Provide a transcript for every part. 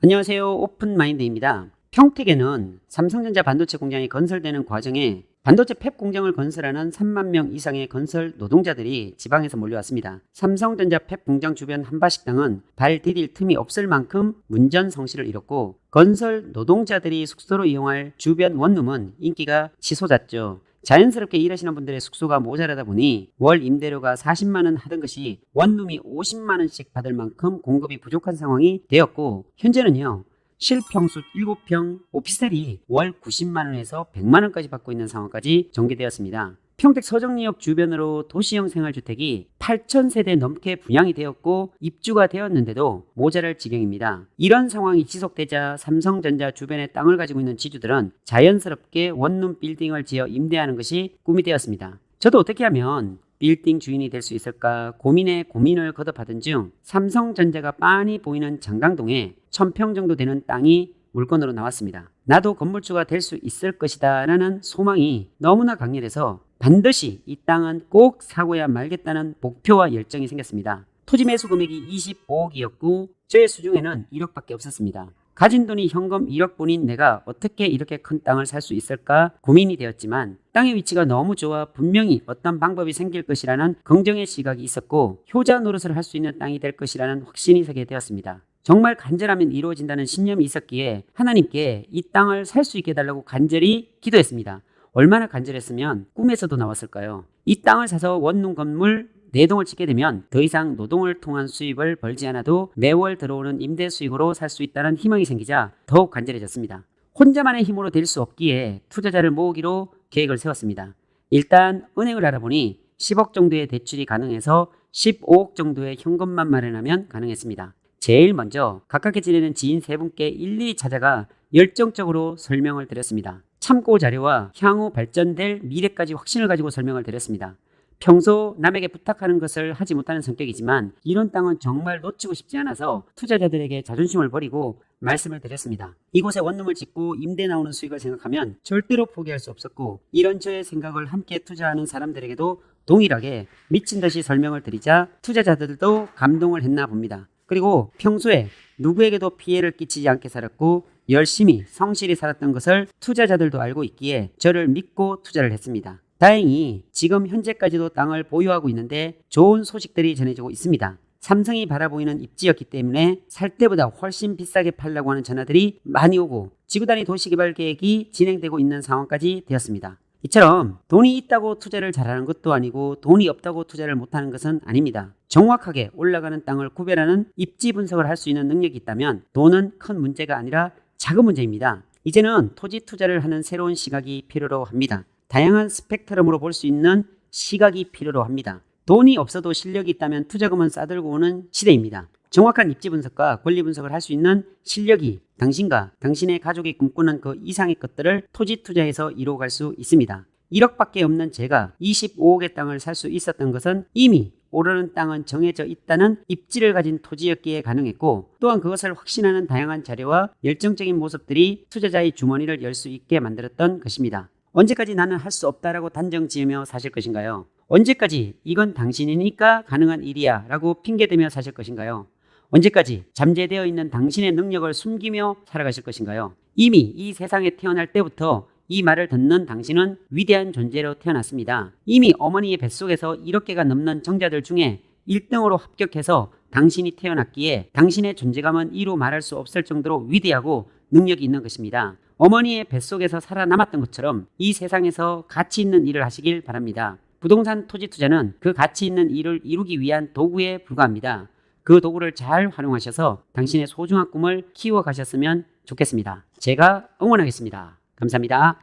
안녕하세요. 오픈마인드입니다. 평택에는 삼성전자 반도체 공장이 건설되는 과정에 반도체 팹 공장을 건설하는 3만 명 이상의 건설 노동자들이 지방에서 몰려왔습니다. 삼성전자 팹 공장 주변 한바식당은 발 디딜 틈이 없을 만큼 문전성시를 이뤘고, 건설 노동자들이 숙소로 이용할 주변 원룸은 인기가 치솟았죠. 자연스럽게 일하시는 분들의 숙소가 모자라다 보니 월 임대료가 40만원 하던 것이 원룸이 50만원씩 받을 만큼 공급이 부족한 상황이 되었고, 현재는요, 실평수 7평 오피스텔이 월 90만원에서 100만원까지 받고 있는 상황까지 전개되었습니다. 평택 서정리역 주변으로 도시형 생활주택이 8,000세대 넘게 분양이 되었고 입주가 되었는데도 모자랄 지경입니다. 이런 상황이 지속되자 삼성전자 주변에 땅을 가지고 있는 지주들은 자연스럽게 원룸 빌딩을 지어 임대하는 것이 꿈이 되었습니다. 저도 어떻게 하면 빌딩 주인이 될 수 있을까 고민에 고민을 거듭하던 중 삼성전자가 빤히 보이는 장강동에 1,000평 정도 되는 땅이 물건으로 나왔습니다. 나도 건물주가 될 수 있을 것이다 라는 소망이 너무나 강렬해서 반드시 이 땅은 꼭 사고야 말겠다는 목표와 열정이 생겼습니다. 토지 매수 금액이 25억이었고 저의 수중에는 1억밖에 없었습니다. 가진 돈이 현금 1억뿐인 내가 어떻게 이렇게 큰 땅을 살 수 있을까 고민이 되었지만, 땅의 위치가 너무 좋아 분명히 어떤 방법이 생길 것이라는 긍정의 시각이 있었고, 효자 노릇을 할 수 있는 땅이 될 것이라는 확신이 서게 되었습니다. 정말 간절하면 이루어진다는 신념이 있었기에 하나님께 이 땅을 살 수 있게 해달라고 간절히 기도했습니다. 얼마나 간절했으면 꿈에서도 나왔을까요? 이 땅을 사서 원룸 건물 4동을 짓게 되면 더 이상 노동을 통한 수입을 벌지 않아도 매월 들어오는 임대 수익으로 살 수 있다는 희망이 생기자 더욱 간절해졌습니다. 혼자만의 힘으로 될 수 없기에 투자자를 모으기로 계획을 세웠습니다. 일단 은행을 알아보니 10억 정도의 대출이 가능해서 15억 정도의 현금만 마련하면 가능했습니다. 제일 먼저 가깝게 지내는 지인 3분께 일일이 찾아가 열정적으로 설명을 드렸습니다. 참고 자료와 향후 발전될 미래까지 확신을 가지고 설명을 드렸습니다. 평소 남에게 부탁하는 것을 하지 못하는 성격이지만 이런 땅은 정말 놓치고 싶지 않아서 투자자들에게 자존심을 버리고 말씀을 드렸습니다. 이곳에 원룸을 짓고 임대 나오는 수익을 생각하면 절대로 포기할 수 없었고, 이런 저의 생각을 함께 투자하는 사람들에게도 동일하게 미친 듯이 설명을 드리자 투자자들도 감동을 했나 봅니다. 그리고 평소에 누구에게도 피해를 끼치지 않게 살았고 열심히 성실히 살았던 것을 투자자들도 알고 있기에 저를 믿고 투자를 했습니다. 다행히 지금 현재까지도 땅을 보유하고 있는데 좋은 소식들이 전해지고 있습니다. 삼성이 바라보이는 입지였기 때문에 살 때보다 훨씬 비싸게 팔려고 하는 전화들이 많이 오고 지구단위 도시개발 계획이 진행되고 있는 상황까지 되었습니다. 이처럼 돈이 있다고 투자를 잘하는 것도 아니고 돈이 없다고 투자를 못하는 것은 아닙니다. 정확하게 올라가는 땅을 구별하는 입지 분석을 할 수 있는 능력이 있다면 돈은 큰 문제가 아니라 작은 문제입니다. 이제는 토지 투자를 하는 새로운 시각이 필요로 합니다. 다양한 스펙트럼으로 볼 수 있는 시각이 필요로 합니다. 돈이 없어도 실력이 있다면 투자금은 싸들고 오는 시대입니다. 정확한 입지 분석과 권리 분석을 할 수 있는 실력이 당신과 당신의 가족이 꿈꾸는 그 이상의 것들을 토지 투자에서 이루어갈 수 있습니다. 1억밖에 없는 제가 25억의 땅을 살 수 있었던 것은 이미 오르는 땅은 정해져 있다는 입지를 가진 토지였기에 가능했고, 또한 그것을 확신하는 다양한 자료와 열정적인 모습들이 투자자의 주머니를 열 수 있게 만들었던 것입니다. 언제까지 나는 할 수 없다라고 단정 지으며 사실 것인가요? 언제까지 이건 당신이니까 가능한 일이야 라고 핑계대며 사실 것인가요? 언제까지 잠재되어 있는 당신의 능력을 숨기며 살아가실 것인가요? 이미 이 세상에 태어날 때부터 이 말을 듣는 당신은 위대한 존재로 태어났습니다. 이미 어머니의 뱃속에서 1억개가 넘는 정자들 중에 1등으로 합격해서 당신이 태어났기에 당신의 존재감은 이루 말할 수 없을 정도로 위대하고 능력이 있는 것입니다. 어머니의 뱃속에서 살아남았던 것처럼 이 세상에서 가치 있는 일을 하시길 바랍니다. 부동산 토지 투자는 그 가치 있는 일을 이루기 위한 도구에 불과합니다. 그 도구를 잘 활용하셔서 당신의 소중한 꿈을 키워가셨으면 좋겠습니다. 제가 응원하겠습니다. 감사합니다.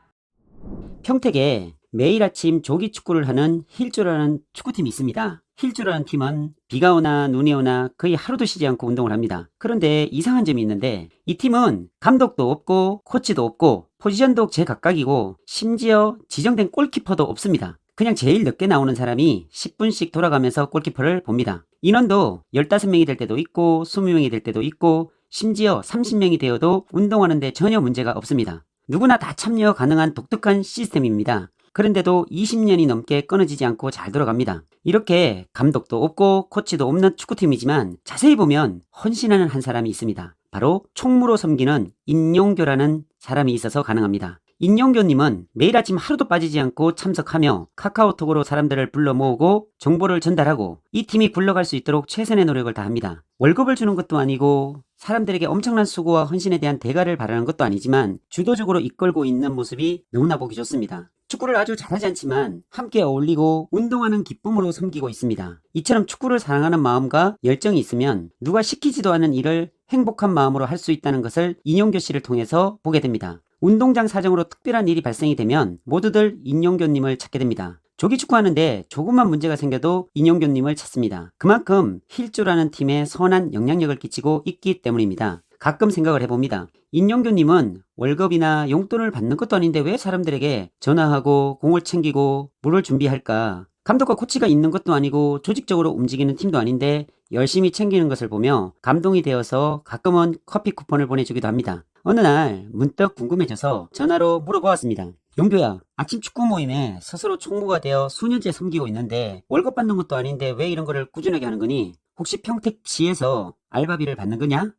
평택에 매일 아침 조기 축구를 하는 힐조라는 축구팀이 있습니다. 힐조라는 팀은 비가 오나 눈이 오나 거의 하루도 쉬지 않고 운동을 합니다. 그런데 이상한 점이 있는데 이 팀은 감독도 없고 코치도 없고 포지션도 제각각이고 심지어 지정된 골키퍼도 없습니다. 그냥 제일 늦게 나오는 사람이 10분씩 돌아가면서 골키퍼를 봅니다. 인원도 15명이 될 때도 있고 20명이 될 때도 있고 심지어 30명이 되어도 운동하는데 전혀 문제가 없습니다. 누구나 다 참여 가능한 독특한 시스템입니다. 그런데도 20년이 넘게 끊어지지 않고 잘 돌아갑니다. 이렇게 감독도 없고 코치도 없는 축구팀이지만 자세히 보면 헌신하는 한 사람이 있습니다. 바로 총무로 섬기는 인용교라는 사람이 있어서 가능합니다. 인용교님은 매일 아침 하루도 빠지지 않고 참석하며 카카오톡으로 사람들을 불러 모으고 정보를 전달하고 이 팀이 굴러갈 수 있도록 최선의 노력을 다합니다. 월급을 주는 것도 아니고 사람들에게 엄청난 수고와 헌신에 대한 대가를 바라는 것도 아니지만 주도적으로 이끌고 있는 모습이 너무나 보기 좋습니다. 축구를 아주 잘하지 않지만 함께 어울리고 운동하는 기쁨으로 섬기고 있습니다. 이처럼 축구를 사랑하는 마음과 열정이 있으면 누가 시키지도 않은 일을 행복한 마음으로 할 수 있다는 것을 인용교 씨를 통해서 보게 됩니다. 운동장 사정으로 특별한 일이 발생이 되면 모두들 인용교님을 찾게 됩니다. 조기 축구하는데 조금만 문제가 생겨도 인용교님을 찾습니다. 그만큼 힐조라는 팀에 선한 영향력을 끼치고 있기 때문입니다. 가끔 생각을 해봅니다. 인용교님은 월급이나 용돈을 받는 것도 아닌데 왜 사람들에게 전화하고 공을 챙기고 물을 준비할까? 감독과 코치가 있는 것도 아니고 조직적으로 움직이는 팀도 아닌데 열심히 챙기는 것을 보며 감동이 되어서 가끔은 커피 쿠폰을 보내주기도 합니다. 어느 날 문득 궁금해져서 전화로 물어보았습니다. 용교야, 아침 축구 모임에 스스로 총무가 되어 수년째 섬기고 있는데 월급 받는 것도 아닌데 왜 이런 거를 꾸준하게 하는 거니? 혹시 평택시에서 알바비를 받는 거냐?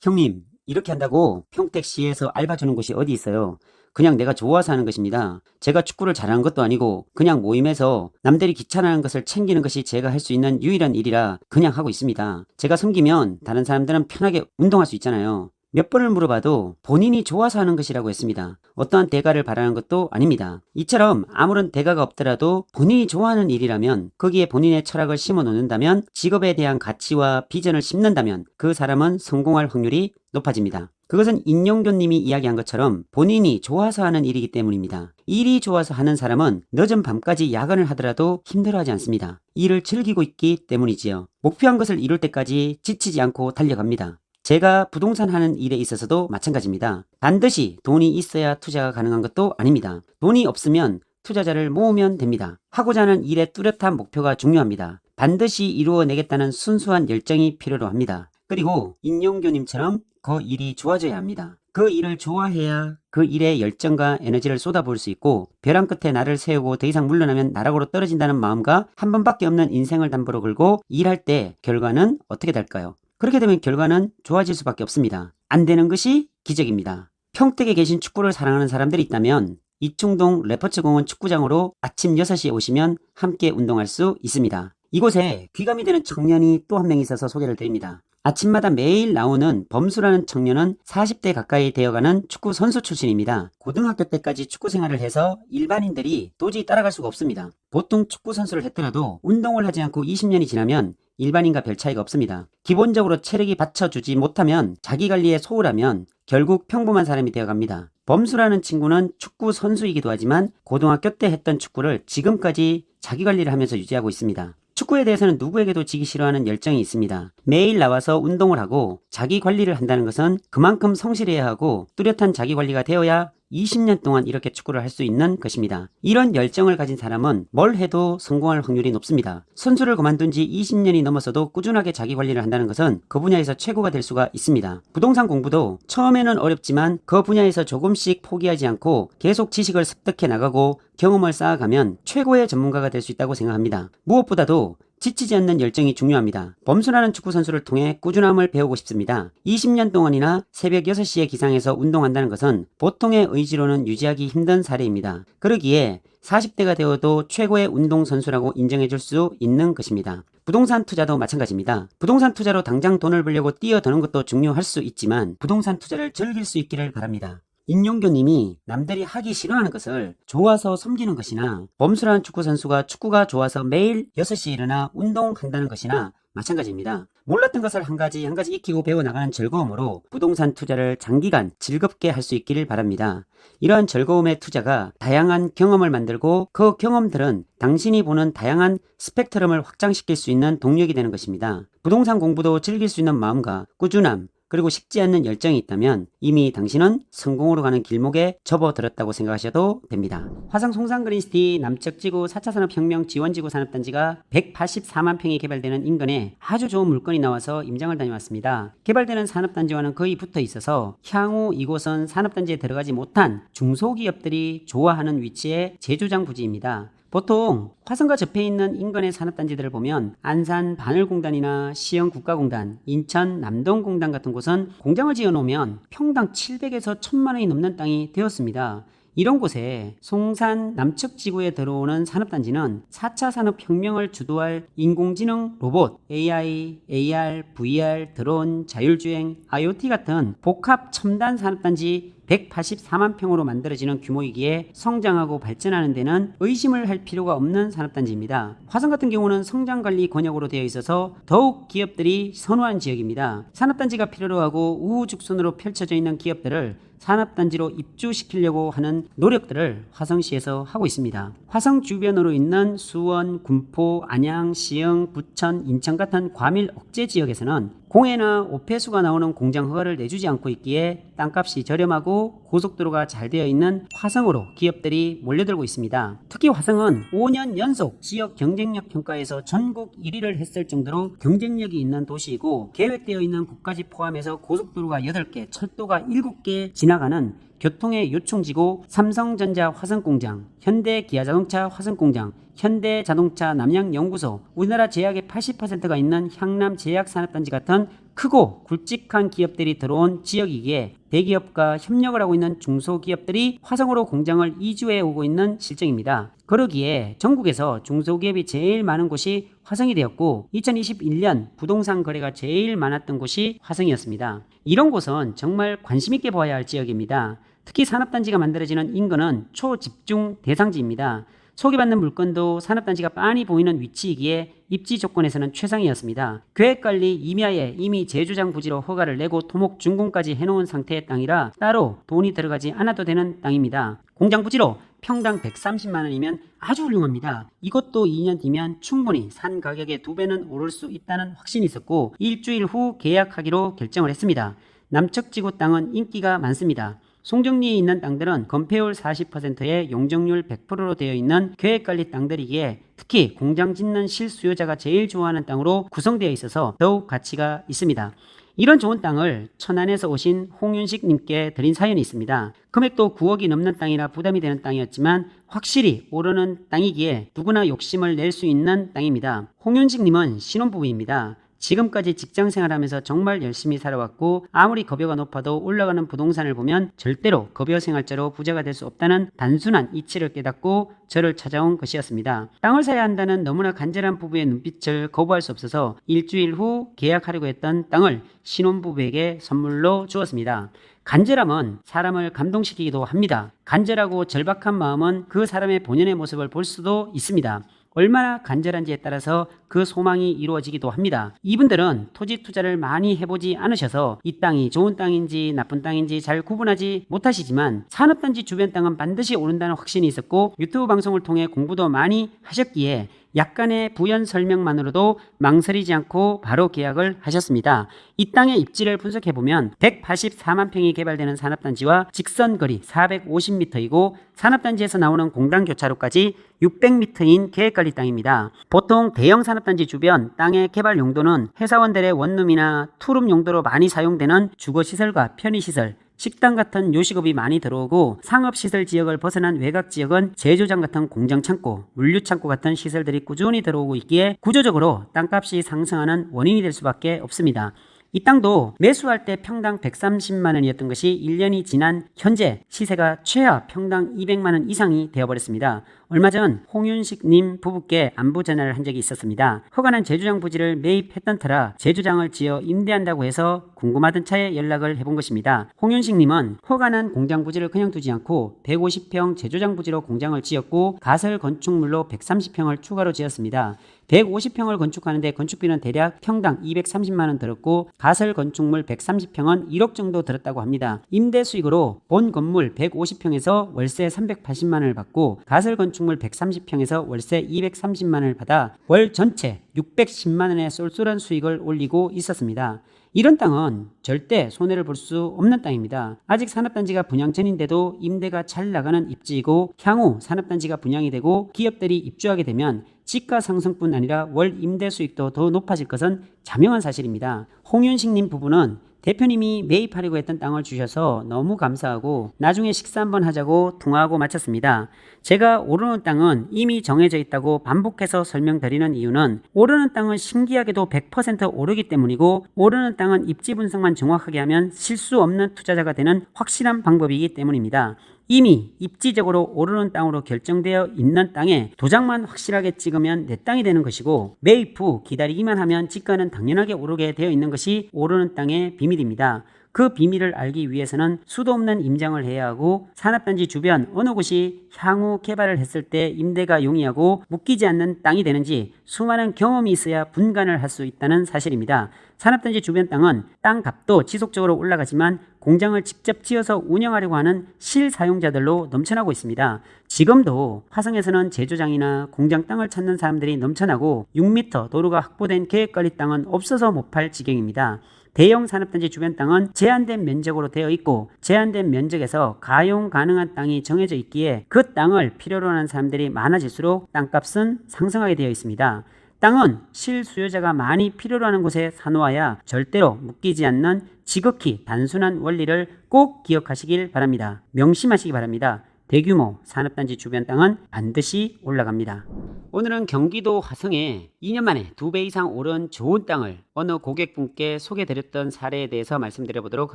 형님, 이렇게 한다고 평택시에서 알바 주는 곳이 어디 있어요? 그냥 내가 좋아서 하는 것입니다. 제가 축구를 잘하는 것도 아니고 그냥 모임에서 남들이 귀찮아하는 것을 챙기는 것이 제가 할 수 있는 유일한 일이라 그냥 하고 있습니다. 제가 섬기면 다른 사람들은 편하게 운동할 수 있잖아요. 몇 번을 물어봐도 본인이 좋아서 하는 것이라고 했습니다. 어떠한 대가를 바라는 것도 아닙니다. 이처럼 아무런 대가가 없더라도 본인이 좋아하는 일이라면 거기에 본인의 철학을 심어 놓는다면 직업에 대한 가치와 비전을 심는다면 그 사람은 성공할 확률이 높아집니다. 그것은 인용교님이 이야기한 것처럼 본인이 좋아서 하는 일이기 때문입니다. 일이 좋아서 하는 사람은 늦은 밤까지 야근을 하더라도 힘들어하지 않습니다. 일을 즐기고 있기 때문이지요. 목표한 것을 이룰 때까지 지치지 않고 달려갑니다. 제가 부동산 하는 일에 있어서도 마찬가지입니다. 반드시 돈이 있어야 투자가 가능한 것도 아닙니다. 돈이 없으면 투자자를 모으면 됩니다. 하고자 하는 일의 뚜렷한 목표가 중요합니다. 반드시 이루어내겠다는 순수한 열정이 필요로 합니다. 그리고 인용교님처럼 그 일이 좋아져야 합니다. 그 일을 좋아해야 그 일에 열정과 에너지를 쏟아부을 수 있고 벼랑 끝에 나를 세우고 더 이상 물러나면 나락으로 떨어진다는 마음과 한 번밖에 없는 인생을 담보로 걸고 일할 때 결과는 어떻게 될까요? 그렇게 되면 결과는 좋아질 수밖에 없습니다. 안 되는 것이 기적입니다. 평택에 계신 축구를 사랑하는 사람들이 있다면 이충동 레퍼츠공원 축구장으로 아침 6시에 오시면 함께 운동할 수 있습니다. 이곳에 귀감이 되는 청년이 또 한 명 있어서 소개를 드립니다. 아침마다 매일 나오는 범수라는 청년은 40대 가까이 되어가는 축구 선수 출신입니다. 고등학교 때까지 축구 생활을 해서 일반인들이 도저히 따라갈 수가 없습니다. 보통 축구 선수를 했더라도 운동을 하지 않고 20년이 지나면 일반인과 별 차이가 없습니다. 기본적으로 체력이 받쳐주지 못하면 자기관리에 소홀하면 결국 평범한 사람이 되어갑니다. 범수라는 친구는 축구 선수이기도 하지만 고등학교 때 했던 축구를 지금까지 자기관리를 하면서 유지하고 있습니다. 축구에 대해서는 누구에게도 지기 싫어하는 열정이 있습니다. 매일 나와서 운동을 하고 자기 관리를 한다는 것은 그만큼 성실해야 하고 뚜렷한 자기 관리가 되어야 20년 동안 이렇게 축구를 할 수 있는 것입니다. 이런 열정을 가진 사람은 뭘 해도 성공할 확률이 높습니다. 선수를 그만둔 지 20년이 넘어서도 꾸준하게 자기 관리를 한다는 것은 그 분야에서 최고가 될 수가 있습니다. 부동산 공부도 처음에는 어렵지만 그 분야에서 조금씩 포기하지 않고 계속 지식을 습득해 나가고 경험을 쌓아가면 최고의 전문가가 될 수 있다고 생각합니다. 무엇보다도 지치지 않는 열정이 중요합니다. 범수라는 축구 선수를 통해 꾸준함을 배우고 싶습니다. 20년 동안이나 새벽 6시에 기상해서 운동한다는 것은 보통의 의지로는 유지하기 힘든 사례입니다. 그러기에 40대가 되어도 최고의 운동선수라고 인정해줄 수 있는 것입니다. 부동산 투자도 마찬가지입니다. 부동산 투자로 당장 돈을 벌려고 뛰어드는 것도 중요할 수 있지만 부동산 투자를 즐길 수 있기를 바랍니다. 인용교님이 남들이 하기 싫어하는 것을 좋아서 섬기는 것이나 범수라는 축구선수가 축구가 좋아서 매일 6시에 일어나 운동한다는 것이나 마찬가지입니다. 몰랐던 것을 한 가지 익히고 배워나가는 즐거움으로 부동산 투자를 장기간 즐겁게 할 수 있기를 바랍니다. 이러한 즐거움의 투자가 다양한 경험을 만들고 그 경험들은 당신이 보는 다양한 스펙트럼을 확장시킬 수 있는 동력이 되는 것입니다. 부동산 공부도 즐길 수 있는 마음과 꾸준함, 그리고 식지 않는 열정이 있다면 이미 당신은 성공으로 가는 길목에 접어들었다고 생각하셔도 됩니다. 화성 송산그린시티 남측 지구 4차 산업혁명 지원지구 산업단지가 184만 평이 개발되는 인근에 아주 좋은 물건이 나와서 임장을 다녀왔습니다. 개발되는 산업단지와는 거의 붙어 있어서 향후 이곳은 산업단지에 들어가지 못한 중소기업들이 좋아하는 위치의 제조장 부지입니다. 보통 화성과 접해 있는 인근의 산업단지들을 보면 안산 바늘공단이나 시흥국가공단, 인천 남동공단 같은 곳은 공장을 지어놓으면 평당 700에서 1000만 원이 넘는 땅이 되었습니다. 이런 곳에 송산 남측 지구에 들어오는 산업단지는 4차 산업혁명을 주도할 인공지능, 로봇, AI, AR, VR, 드론, 자율주행, IoT 같은 복합 첨단 산업단지 184만 평으로 만들어지는 규모이기에 성장하고 발전하는 데는 의심을 할 필요가 없는 산업단지입니다. 화성 같은 경우는 성장관리 권역으로 되어 있어서 더욱 기업들이 선호한 지역입니다. 산업단지가 필요로 하고 우후죽순으로 펼쳐져 있는 기업들을 산업단지로 입주시키려고 하는 노력들을 화성시에서 하고 있습니다. 화성 주변으로 있는 수원, 군포, 안양, 시흥, 부천, 인천 같은 과밀 억제 지역에서는 공해나 오폐수가 나오는 공장 허가를 내주지 않고 있기에 땅값이 저렴하고 고속도로가 잘 되어 있는 화성으로 기업들이 몰려들고 있습니다. 특히 화성은 5년 연속 지역 경쟁력 평가에서 전국 1위를 했을 정도로 경쟁력이 있는 도시이고 계획되어 있는 국가지 포함해서 고속도로가 8개, 철도가 7개 지나가는 교통의 요충지고 삼성전자 화성공장, 현대기아자동차 화성공장, 현대자동차 남양연구소, 우리나라 제약의 80%가 있는 향남제약산업단지 같은 크고 굵직한 기업들이 들어온 지역이기에 대기업과 협력을 하고 있는 중소기업들이 화성으로 공장을 이주해 오고 있는 실정입니다. 그러기에 전국에서 중소기업이 제일 많은 곳이 화성이 되었고 2021년 부동산 거래가 제일 많았던 곳이 화성이었습니다. 이런 곳은 정말 관심있게 보아야 할 지역입니다. 특히 산업단지가 만들어지는 인근은 초집중 대상지입니다. 소개받는 물건도 산업단지가 빤히 보이는 위치이기에 입지 조건에서는 최상이었습니다. 계획관리 임야에 이미 제조장 부지로 허가를 내고 토목 준공까지 해놓은 상태의 땅이라 따로 돈이 들어가지 않아도 되는 땅입니다. 공장 부지로 평당 130만 원이면 아주 훌륭합니다. 이것도 2년 뒤면 충분히 산 가격의 2배는 오를 수 있다는 확신이 있었고 일주일 후 계약하기로 결정을 했습니다. 남측 지구 땅은 인기가 많습니다. 송정리에 있는 땅들은 건폐율 40%에 용적률 100%로 되어 있는 계획관리 땅들이기에 특히 공장 짓는 실수요자가 제일 좋아하는 땅으로 구성되어 있어서 더욱 가치가 있습니다. 이런 좋은 땅을 천안에서 오신 홍윤식 님께 드린 사연이 있습니다. 금액도 9억이 넘는 땅이라 부담이 되는 땅이었지만 확실히 오르는 땅이기에 누구나 욕심을 낼 수 있는 땅입니다. 홍윤식 님은 신혼부부입니다. 지금까지 직장 생활하면서 정말 열심히 살아왔고 아무리 급여가 높아도 올라가는 부동산을 보면 절대로 급여 생활자로 부자가 될 수 없다는 단순한 이치를 깨닫고 저를 찾아온 것이었습니다. 땅을 사야 한다는 너무나 간절한 부부의 눈빛을 거부할 수 없어서 일주일 후 계약하려고 했던 땅을 신혼부부에게 선물로 주었습니다. 간절함은 사람을 감동시키기도 합니다. 간절하고 절박한 마음은 그 사람의 본연의 모습을 볼 수도 있습니다. 얼마나 간절한지에 따라서 그 소망이 이루어지기도 합니다. 이분들은 토지 투자를 많이 해보지 않으셔서 이 땅이 좋은 땅인지 나쁜 땅인지 잘 구분하지 못하시지만 산업단지 주변 땅은 반드시 오른다는 확신이 있었고 유튜브 방송을 통해 공부도 많이 하셨기에 약간의 부연 설명만으로도 망설이지 않고 바로 계약을 하셨습니다. 이 땅의 입지를 분석해보면 184만 평이 개발되는 산업단지와 직선거리 450m이고 산업단지에서 나오는 공단교차로까지 600m인 계획관리 땅입니다. 보통 대형 산업단지 주변 땅의 개발 용도는 회사원들의 원룸이나 투룸 용도로 많이 사용되는 주거시설과 편의시설, 식당 같은 요식업이 많이 들어오고 상업시설 지역을 벗어난 외곽 지역은 제조장 같은 공장창고, 물류창고 같은 시설들이 꾸준히 들어오고 있기에 구조적으로 땅값이 상승하는 원인이 될 수밖에 없습니다. 이 땅도 매수할 때 평당 130만 원이었던 것이 1년이 지난 현재 시세가 최하 평당 200만 원 이상이 되어버렸습니다. 얼마 전 홍윤식 님 부부께 안부 전화를 한 적이 있었습니다. 허가난 제조장 부지를 매입했던 터라 제조장을 지어 임대한다고 해서 궁금하던 차에 연락을 해본 것입니다. 홍윤식 님은 허가난 공장 부지를 그냥 두지 않고 150평 제조장 부지로 공장을 지었고 가설 건축물로 130평을 추가로 지었습니다. 150평을 건축하는데 건축비는 대략 평당 230만 원 들었고 가설 건축물 130평은 1억 정도 들었다고 합니다. 임대 수익으로 본 건물 150평에서 월세 380만 원을 받고 가설 건축물 130평에서 월세 230만 원을 받아 월 전체 610만 원의 쏠쏠한 수익을 올리고 있었습니다. 이런 땅은 절대 손해를 볼 수 없는 땅입니다. 아직 산업단지가 분양 전인데도 임대가 잘 나가는 입지이고 향후 산업단지가 분양이 되고 기업들이 입주하게 되면 지가 상승뿐 아니라 월 임대 수익도 더 높아질 것은 자명한 사실입니다. 홍윤식님 부부는 대표님이 매입하려고 했던 땅을 주셔서 너무 감사하고 나중에 식사 한번 하자고 통화하고 마쳤습니다. 제가 오르는 땅은 이미 정해져 있다고 반복해서 설명드리는 이유는 오르는 땅은 신기하게도 100% 오르기 때문이고 오르는 땅은 입지 분석만 정확하게 하면 실수 없는 투자자가 되는 확실한 방법이기 때문입니다. 이미 입지적으로 오르는 땅으로 결정되어 있는 땅에 도장만 확실하게 찍으면 내 땅이 되는 것이고 매입 후 기다리기만 하면 지가는 당연하게 오르게 되어 있는 것이 오르는 땅의 비밀입니다. 그 비밀을 알기 위해서는 수도 없는 임장을 해야 하고 산업단지 주변 어느 곳이 향후 개발을 했을 때 임대가 용이하고 묶이지 않는 땅이 되는지 수많은 경험이 있어야 분간을 할 수 있다는 사실입니다. 산업단지 주변 땅은 땅값도 지속적으로 올라가지만 공장을 직접 지어서 운영하려고 하는 실사용자들로 넘쳐나고 있습니다. 지금도 화성에서는 제조장이나 공장 땅을 찾는 사람들이 넘쳐나고 6m 도로가 확보된 계획관리 땅은 없어서 못 팔 지경입니다. 대형 산업단지 주변 땅은 제한된 면적으로 되어 있고 제한된 면적에서 가용 가능한 땅이 정해져 있기에 그 땅을 필요로 하는 사람들이 많아질수록 땅값은 상승하게 되어 있습니다. 땅은 실수요자가 많이 필요로 하는 곳에 사놓아야 절대로 묶이지 않는 지극히 단순한 원리를 꼭 기억하시길 바랍니다. 명심하시기 바랍니다. 대규모 산업단지 주변 땅은 반드시 올라갑니다. 오늘은 경기도 화성에 2년 만에 2배 이상 오른 좋은 땅을 어느 고객분께 소개드렸던 사례에 대해서 말씀드려 보도록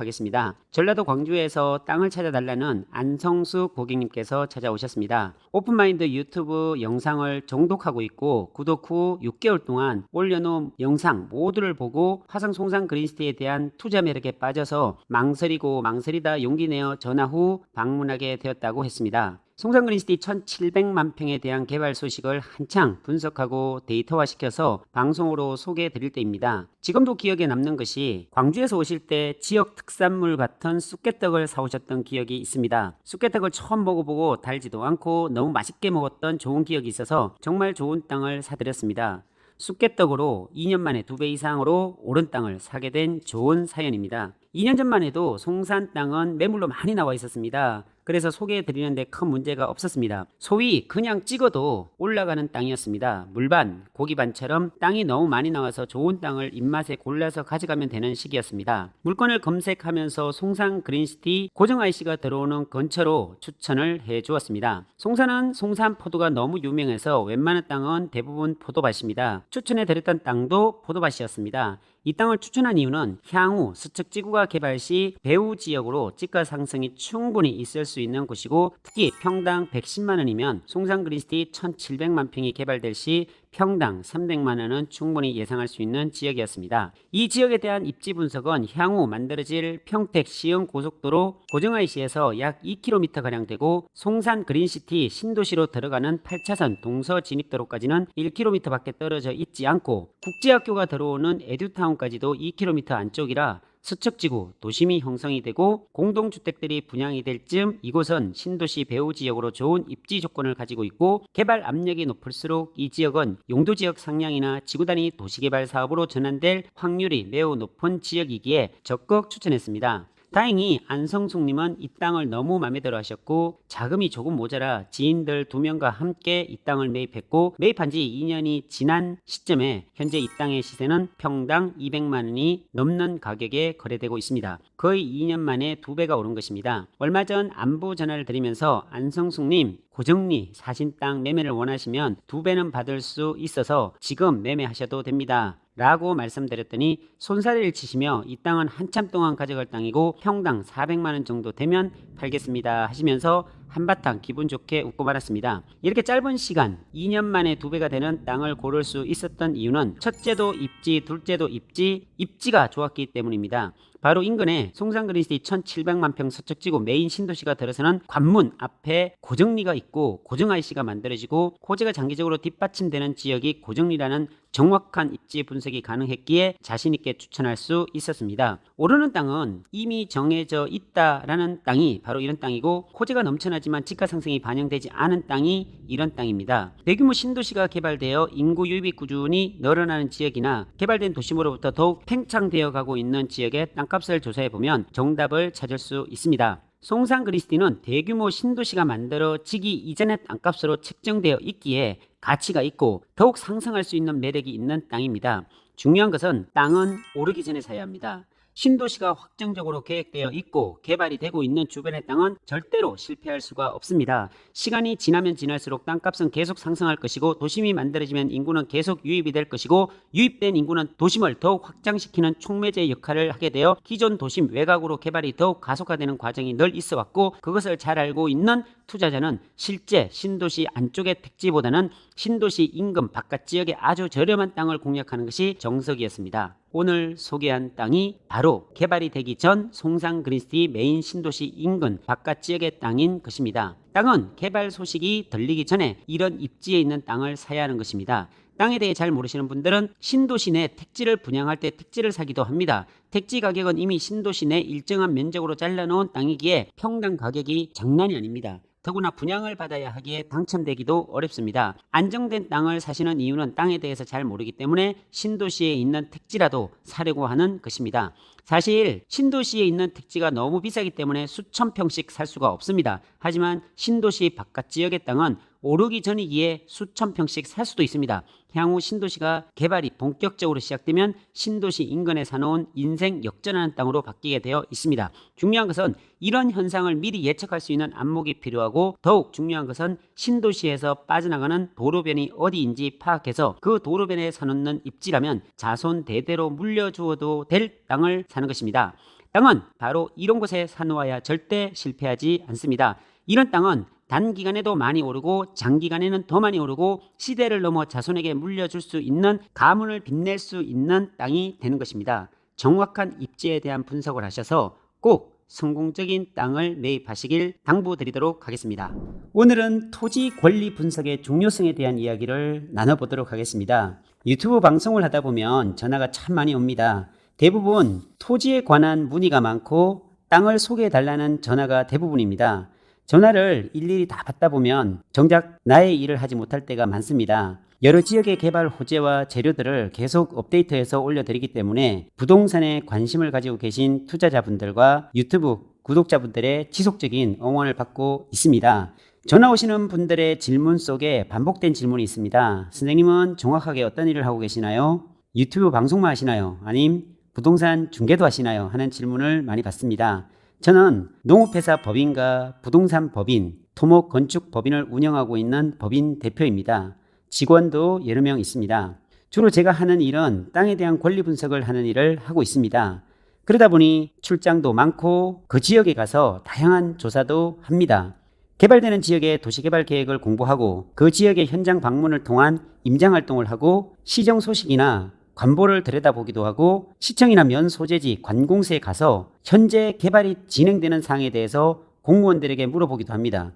하겠습니다. 전라도 광주에서 땅을 찾아달라는 안성수 고객님께서 찾아오셨습니다. 오픈마인드 유튜브 영상을 정독하고 있고 구독 후 6개월 동안 올려놓은 영상 모두를 보고 화성 송산 그린시티에 대한 투자 매력에 빠져서 망설이고 망설이다 용기 내어 전화 후 방문하게 되었다고 했습니다. 송산 그린시티 1700만 평에 대한 개발 소식을 한창 분석하고 데이터화시켜서 방송으로 소개해 드릴 때입니다. 지금도 기억에 남는 것이 광주에서 오실 때 지역 특산물 같은 쑥개떡을 사오셨던 기억이 있습니다. 쑥개떡을 처음 먹어보고 달지도 않고 너무 맛있게 먹었던 좋은 기억이 있어서 정말 좋은 땅을 사드렸습니다. 쑥개떡으로 2년 만에 2배 이상으로 오른 땅을 사게 된 좋은 사연입니다. 2년 전만 해도 송산 땅은 매물로 많이 나와 있었습니다. 그래서 소개해 드리는데 큰 문제가 없었습니다. 소위 그냥 찍어도 올라가는 땅이었습니다. 물반, 고기반처럼 땅이 너무 많이 나와서 좋은 땅을 입맛에 골라서 가져가면 되는 시기였습니다. 물건을 검색하면서 송산 그린시티 고정 IC가 들어오는 근처로 추천을 해 주었습니다. 송산은 송산 포도가 너무 유명해서 웬만한 땅은 대부분 포도밭입니다. 추천해 드렸던 땅도 포도밭이었습니다. 이 땅을 추천한 이유는 향후 수척지구가 개발 시 배후 지역으로 지가 상승이 충분히 있을 수 있는 곳이고 특히 평당 110만 원이면 송산 그린시티 1700만 평이 개발될 시 평당 300만 원은 충분히 예상할 수 있는 지역이었습니다. 이 지역에 대한 입지 분석은 향후 만들어질 평택 시흥 고속도로 고정 IC에서 약 2km가량 되고 송산 그린시티 신도시로 들어가는 8차선 동서 진입도로까지는 1km밖에 떨어져 있지 않고 국제학교가 들어오는 에듀타운까지도 2km 안쪽이라 수척지구 도심이 형성이 되고 공동주택들이 분양이 될 즈음 이곳은 신도시 배후 지역으로 좋은 입지 조건을 가지고 있고 개발 압력이 높을수록 이 지역은 용도지역 상향이나 지구단위 도시개발 사업으로 전환될 확률이 매우 높은 지역이기에 적극 추천했습니다. 다행히 안성숙님은 이 땅을 너무 마음에 들어 하셨고 자금이 조금 모자라 지인들 2명과 함께 이 땅을 매입했고 매입한 지 2년이 지난 시점에 현재 이 땅의 시세는 평당 200만 원이 넘는 가격에 거래되고 있습니다. 거의 2년 만에 2배가 오른 것입니다. 얼마 전 안부 전화를 드리면서 안성숙님 고정리 사신 땅 매매를 원하시면 2배는 받을 수 있어서 지금 매매하셔도 됩니다. 라고 말씀드렸더니 손사래를 치시며 이 땅은 한참 동안 가져갈 땅이고 평당 400만 원 정도 되면 팔겠습니다 하시면서 한바탕 기분 좋게 웃고 말았습니다. 이렇게 짧은 시간 2년 만에 2배가 되는 땅을 고를 수 있었던 이유는 첫째도 입지, 둘째도 입지가 좋았기 때문입니다. 바로 인근에 송산 그린시티 1700만 평 서척지구 메인 신도시가 들어서는 관문 앞에 고정리가 있고 고정 IC가 만들어지고 호재가 장기적으로 뒷받침되는 지역이 고정리라는 정확한 입지 분석이 가능했기에 자신있게 추천할 수 있었습니다. 오르는 땅은 이미 정해져 있다라는 땅이 바로 이런 땅이고 호재가 넘쳐나지만 지가 상승이 반영되지 않은 땅이 이런 땅입니다. 대규모 신도시가 개발되어 인구 유입이 꾸준히 늘어나는 지역이나 개발된 도심으로부터 더욱 팽창되어 가고 있는 지역의 땅값을 조사해보면 정답을 찾을 수 있습니다. 송산 그린시티는 대규모 신도시가 만들어지기 이전의 땅값으로 책정되어 있기에 가치가 있고 더욱 상승할 수 있는 매력이 있는 땅입니다. 중요한 것은 땅은 오르기 전에 사야 합니다. 신도시가 확정적으로 계획되어 있고 개발이 되고 있는 주변의 땅은 절대로 실패할 수가 없습니다. 시간이 지나면 지날수록 땅값은 계속 상승할 것이고 도심이 만들어지면 인구는 계속 유입이 될 것이고 유입된 인구는 도심을 더욱 확장시키는 촉매제 역할을 하게 되어 기존 도심 외곽으로 개발이 더욱 가속화되는 과정이 늘 있어 왔고 그것을 잘 알고 있는 투자자는 실제 신도시 안쪽의 택지보다는 신도시 인근 바깥 지역에 아주 저렴한 땅을 공략하는 것이 정석이었습니다. 오늘 소개한 땅이 바로 개발이 되기 전 송산 그린시티 메인 신도시 인근 바깥 지역의 땅인 것입니다. 땅은 개발 소식이 들리기 전에 이런 입지에 있는 땅을 사야 하는 것입니다. 땅에 대해 잘 모르시는 분들은 신도시 내 택지를 분양할 때 택지를 사기도 합니다. 택지 가격은 이미 신도시 내 일정한 면적으로 잘라놓은 땅이기에 평당 가격이 장난이 아닙니다. 더구나 분양을 받아야 하기에 당첨되기도 어렵습니다. 안정된 땅을 사시는 이유는 땅에 대해서 잘 모르기 때문에 신도시에 있는 택지라도 사려고 하는 것입니다. 사실 신도시에 있는 택지가 너무 비싸기 때문에 수천 평씩 살 수가 없습니다. 하지만 신도시 바깥 지역의 땅은 오르기 전이기에 수천 평씩 살 수도 있습니다. 향후 신도시가 개발이 본격적으로 시작되면 신도시 인근에 사놓은 인생 역전하는 땅으로 바뀌게 되어 있습니다. 중요한 것은 이런 현상을 미리 예측할 수 있는 안목이 필요하고 더욱 중요한 것은 신도시에서 빠져나가는 도로변이 어디인지 파악해서 그 도로변에 사놓는 입지라면 자손 대대로 물려주어도 될 땅을 사는 것입니다. 땅은 바로 이런 곳에 사놓아야 절대 실패하지 않습니다. 이런 땅은 단기간에도 많이 오르고 장기간에는 더 많이 오르고 시대를 넘어 자손에게 물려줄 수 있는 가문을 빛낼 수 있는 땅이 되는 것입니다. 정확한 입지에 대한 분석을 하셔서 꼭 성공적인 땅을 매입하시길 당부드리도록 하겠습니다. 오늘은 토지 권리 분석의 중요성에 대한 이야기를 나눠보도록 하겠습니다. 유튜브 방송을 하다 보면 전화가 참 많이 옵니다. 대부분 토지에 관한 문의가 많고 땅을 소개해달라는 전화가 대부분입니다. 전화를 일일이 다 받다 보면 정작 나의 일을 하지 못할 때가 많습니다. 여러 지역의 개발 호재와 재료들을 계속 업데이트해서 올려드리기 때문에 부동산에 관심을 가지고 계신 투자자분들과 유튜브 구독자분들의 지속적인 응원을 받고 있습니다. 전화 오시는 분들의 질문 속에 반복된 질문이 있습니다. 선생님은 정확하게 어떤 일을 하고 계시나요? 유튜브 방송만 하시나요? 아님 부동산 중개도 하시나요? 하는 질문을 많이 받습니다. 저는 농업회사 법인과 부동산 법인, 토목 건축 법인을 운영하고 있는 법인 대표입니다. 직원도 여러 명 있습니다. 주로 제가 하는 일은 땅에 대한 권리 분석을 하는 일을 하고 있습니다. 그러다 보니 출장도 많고 그 지역에 가서 다양한 조사도 합니다. 개발되는 지역의 도시개발 계획을 공부하고 그 지역의 현장 방문을 통한 임장활동을 하고 시정 소식이나 관보를 들여다보기도 하고 시청이나 면 소재지 관공서에 가서 현재 개발이 진행되는 사항에 대해서 공무원들에게 물어보기도 합니다.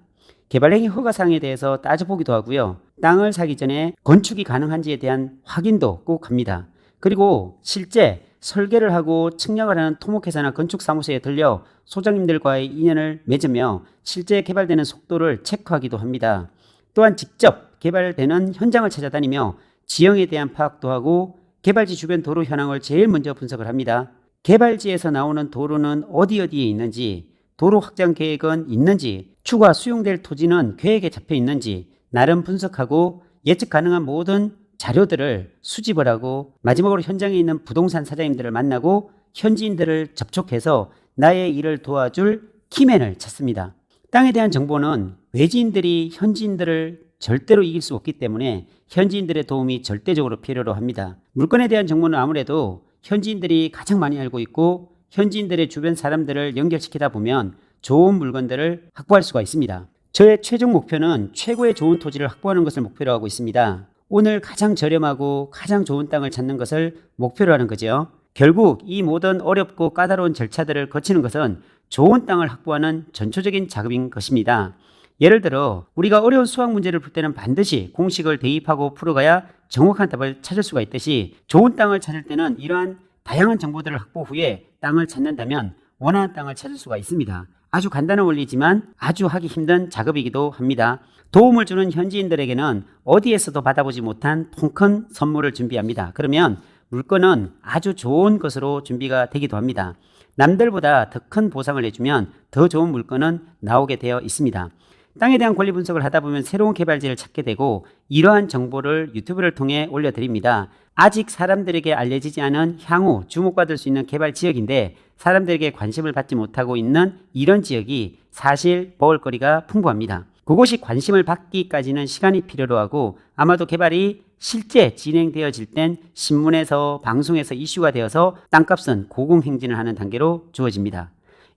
개발행위 허가사항에 대해서 따져보기도 하고요. 땅을 사기 전에 건축이 가능한지에 대한 확인도 꼭 합니다. 그리고 실제 설계를 하고 측량을 하는 토목회사나 건축사무소에 들려 소장님들과의 인연을 맺으며 실제 개발되는 속도를 체크하기도 합니다. 또한 직접 개발되는 현장을 찾아다니며 지형에 대한 파악도 하고 개발지 주변 도로 현황을 제일 먼저 분석을 합니다. 개발지에서 나오는 도로는 어디에 있는지, 도로 확장 계획은 있는지, 추가 수용될 토지는 계획에 잡혀 있는지 나름 분석하고 예측 가능한 모든 자료들을 수집을 하고 마지막으로 현장에 있는 부동산 사장님들을 만나고 현지인들을 접촉해서 나의 일을 도와줄 키맨을 찾습니다. 땅에 대한 정보는 외지인들이 현지인들을 절대로 이길 수 없기 때문에 현지인들의 도움이 절대적으로 필요로 합니다. 물건에 대한 정보는 아무래도 현지인들이 가장 많이 알고 있고 현지인들의 주변 사람들을 연결시키다 보면 좋은 물건들을 확보할 수가 있습니다. 저의 최종 목표는 최고의 좋은 토지를 확보하는 것을 목표로 하고 있습니다. 오늘 가장 저렴하고 가장 좋은 땅을 찾는 것을 목표로 하는 거죠. 결국 이 모든 어렵고 까다로운 절차들을 거치는 것은 좋은 땅을 확보하는 전초적인 작업인 것입니다. 예를 들어 우리가 어려운 수학 문제를 풀 때는 반드시 공식을 대입하고 풀어가야 정확한 답을 찾을 수가 있듯이 좋은 땅을 찾을 때는 이러한 다양한 정보들을 확보 후에 땅을 찾는다면 원하는 땅을 찾을 수가 있습니다. 아주 간단한 원리지만 아주 하기 힘든 작업이기도 합니다. 도움을 주는 현지인들에게는 어디에서도 받아보지 못한 통큰 선물을 준비합니다. 그러면 물건은 아주 좋은 것으로 준비가 되기도 합니다. 남들보다 더 큰 보상을 해주면 더 좋은 물건은 나오게 되어 있습니다. 땅에 대한 권리 분석을 하다 보면 새로운 개발지를 찾게 되고 이러한 정보를 유튜브를 통해 올려드립니다. 아직 사람들에게 알려지지 않은 향후 주목받을 수 있는 개발 지역인데 사람들에게 관심을 받지 못하고 있는 이런 지역이 사실 먹을거리가 풍부합니다. 그곳이 관심을 받기까지는 시간이 필요로 하고 아마도 개발이 실제 진행되어질 땐 신문에서 방송에서 이슈가 되어서 땅값은 고공행진을 하는 단계로 주어집니다.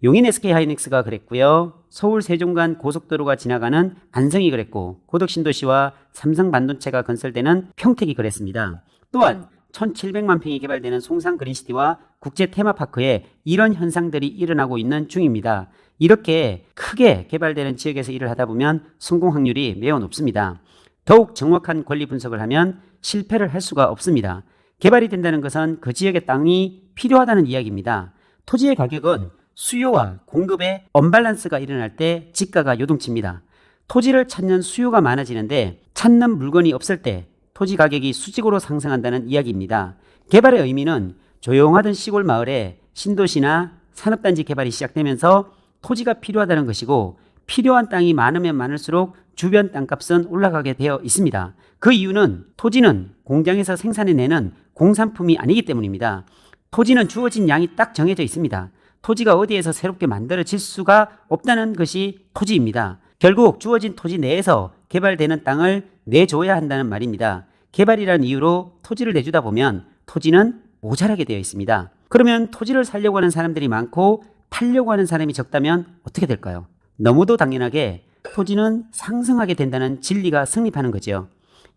용인 SK하이닉스가 그랬고요. 서울 세종간 고속도로가 지나가는 안성이 그랬고 고덕신도시와 삼성반도체가 건설되는 평택이 그랬습니다. 또한 1700만 평이 개발되는 송산 그린시티와 국제 테마파크에 이런 현상들이 일어나고 있는 중입니다. 이렇게 크게 개발되는 지역에서 일을 하다 보면 성공 확률이 매우 높습니다. 더욱 정확한 권리 분석을 하면 실패를 할 수가 없습니다. 개발이 된다는 것은 그 지역의 땅이 필요하다는 이야기입니다. 토지의 가격은 수요와 공급의 언밸런스가 일어날 때 지가가 요동칩니다. 토지를 찾는 수요가 많아지는데 찾는 물건이 없을 때 토지 가격이 수직으로 상승한다는 이야기입니다. 개발의 의미는 조용하던 시골 마을에 신도시나 산업단지 개발이 시작되면서 토지가 필요하다는 것이고 필요한 땅이 많으면 많을수록 주변 땅값은 올라가게 되어 있습니다. 그 이유는 토지는 공장에서 생산해내는 공산품이 아니기 때문입니다. 토지는 주어진 양이 딱 정해져 있습니다. 토지가 어디에서 새롭게 만들어질 수가 없다는 것이 토지입니다. 결국 주어진 토지 내에서 개발되는 땅을 내줘야 한다는 말입니다. 개발이라는 이유로 토지를 내주다 보면 토지는 모자라게 되어 있습니다. 그러면 토지를 살려고 하는 사람들이 많고 팔려고 하는 사람이 적다면 어떻게 될까요? 너무도 당연하게 토지는 상승하게 된다는 진리가 성립하는 거죠.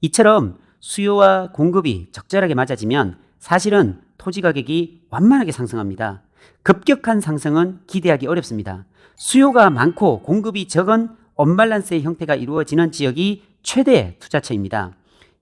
이처럼 수요와 공급이 적절하게 맞아지면 사실은 토지 가격이 완만하게 상승합니다. 급격한 상승은 기대하기 어렵습니다. 수요가 많고 공급이 적은 언밸런스의 형태가 이루어지는 지역이 최대의 투자처입니다.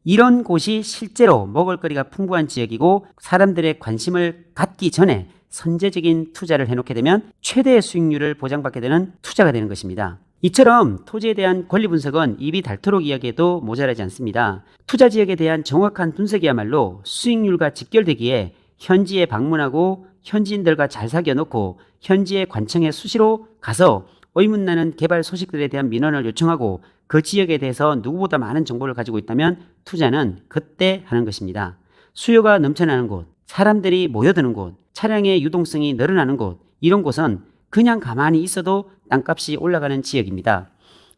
이런 곳이 실제로 먹을거리가 풍부한 지역이고 사람들의 관심을 갖기 전에 선제적인 투자를 해놓게 되면 최대의 수익률을 보장받게 되는 투자가 되는 것입니다. 이처럼 토지에 대한 권리 분석은 입이 닳도록 이야기해도 모자라지 않습니다. 투자 지역에 대한 정확한 분석이야말로 수익률과 직결되기에 현지에 방문하고 현지인들과 잘 사귀어놓고 현지의 관청에 수시로 가서 의문나는 개발 소식들에 대한 민원을 요청하고 그 지역에 대해서 누구보다 많은 정보를 가지고 있다면 투자는 그때 하는 것입니다. 수요가 넘쳐나는 곳, 사람들이 모여드는 곳, 차량의 유동성이 늘어나는 곳, 이런 곳은 그냥 가만히 있어도 땅값이 올라가는 지역입니다.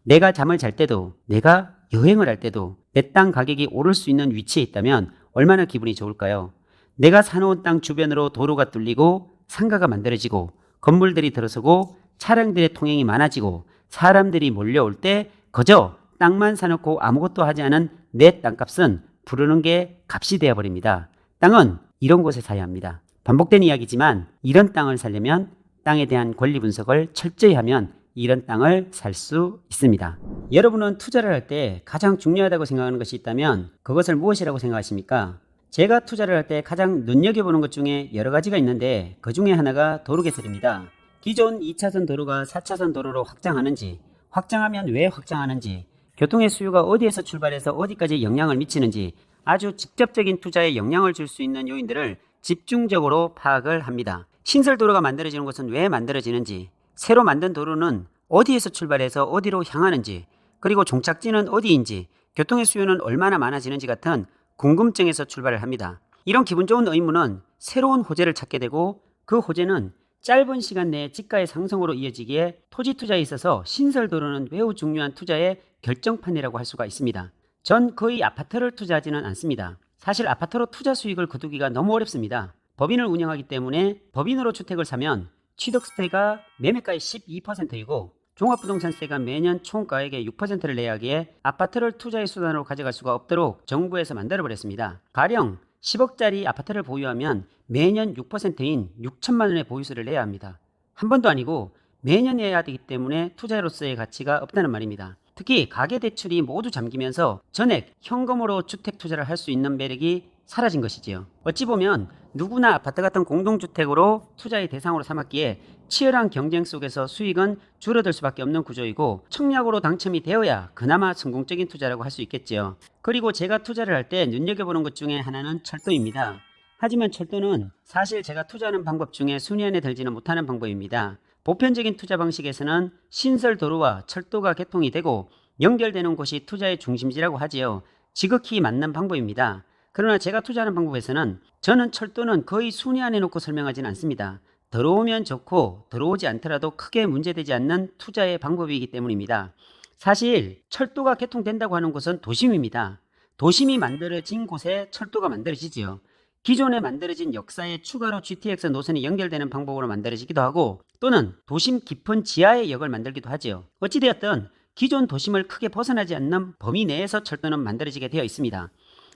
내가 잠을 잘 때도, 내가 여행을 할 때도 내 땅 가격이 오를 수 있는 위치에 있다면 얼마나 기분이 좋을까요? 내가 사놓은 땅 주변으로 도로가 뚫리고 상가가 만들어지고 건물들이 들어서고 차량들의 통행이 많아지고 사람들이 몰려올 때 그저 땅만 사놓고 아무것도 하지 않은 내 땅값은 부르는 게 값이 되어버립니다. 땅은 이런 곳에 사야 합니다. 반복된 이야기지만 이런 땅을 살려면 땅에 대한 권리 분석을 철저히 하면 이런 땅을 살 수 있습니다. 여러분은 투자를 할 때 가장 중요하다고 생각하는 것이 있다면 그것을 무엇이라고 생각하십니까? 제가 투자를 할 때 가장 눈여겨보는 것 중에 여러 가지가 있는데 그 중에 하나가 도로 개설입니다. 기존 2차선 도로가 4차선 도로로 확장하는지, 확장하면 왜 확장하는지, 교통의 수요가 어디에서 출발해서 어디까지 영향을 미치는지 아주 직접적인 투자에 영향을 줄 수 있는 요인들을 집중적으로 파악을 합니다. 신설 도로가 만들어지는 곳은 왜 만들어지는지, 새로 만든 도로는 어디에서 출발해서 어디로 향하는지, 그리고 종착지는 어디인지, 교통의 수요는 얼마나 많아지는지 같은 궁금증에서 출발을 합니다. 이런 기분 좋은 의문은 새로운 호재를 찾게 되고 그 호재는 짧은 시간 내에 지가의 상승으로 이어지기에 토지 투자에 있어서 신설도로는 매우 중요한 투자의 결정판이라고 할 수가 있습니다. 전 거의 아파트를 투자하지는 않습니다. 사실 아파트로 투자 수익을 거두기가 너무 어렵습니다. 법인을 운영하기 때문에 법인으로 주택을 사면 취득세가 매매가의 12%이고 종합부동산세가 매년 총가액의 6%를 내야 하기에 아파트를 투자의 수단으로 가져갈 수가 없도록 정부에서 만들어버렸습니다. 가령 10억짜리 아파트를 보유하면 매년 6%인 6천만 원의 보유세를 내야 합니다. 한 번도 아니고 매년 내야 되기 때문에 투자로서의 가치가 없다는 말입니다. 특히 가계대출이 모두 잠기면서 전액 현금으로 주택 투자를 할 수 있는 매력이 사라진 것이지요. 어찌 보면 누구나 아파트 같은 공동주택으로 투자의 대상으로 삼았기에 치열한 경쟁 속에서 수익은 줄어들 수밖에 없는 구조이고 청약으로 당첨이 되어야 그나마 성공적인 투자라고 할 수 있겠지요. 그리고 제가 투자를 할 때 눈여겨보는 것 중에 하나는 철도입니다. 하지만 철도는 사실 제가 투자하는 방법 중에 순위 안에 들지는 못하는 방법입니다. 보편적인 투자 방식에서는 신설 도로와 철도가 개통이 되고 연결되는 곳이 투자의 중심지라고 하지요. 지극히 맞는 방법입니다. 그러나 제가 투자하는 방법에서는 저는 철도는 거의 순위 안에 놓고 설명하지는 않습니다. 들어오면 좋고 들어오지 않더라도 크게 문제되지 않는 투자의 방법이기 때문입니다. 사실 철도가 개통된다고 하는 곳은 도심입니다. 도심이 만들어진 곳에 철도가 만들어지지요. 기존에 만들어진 역사에 추가로 GTX 노선이 연결되는 방법으로 만들어지기도 하고 또는 도심 깊은 지하의 역을 만들기도 하지요. 어찌되었든 기존 도심을 크게 벗어나지 않는 범위 내에서 철도는 만들어지게 되어 있습니다.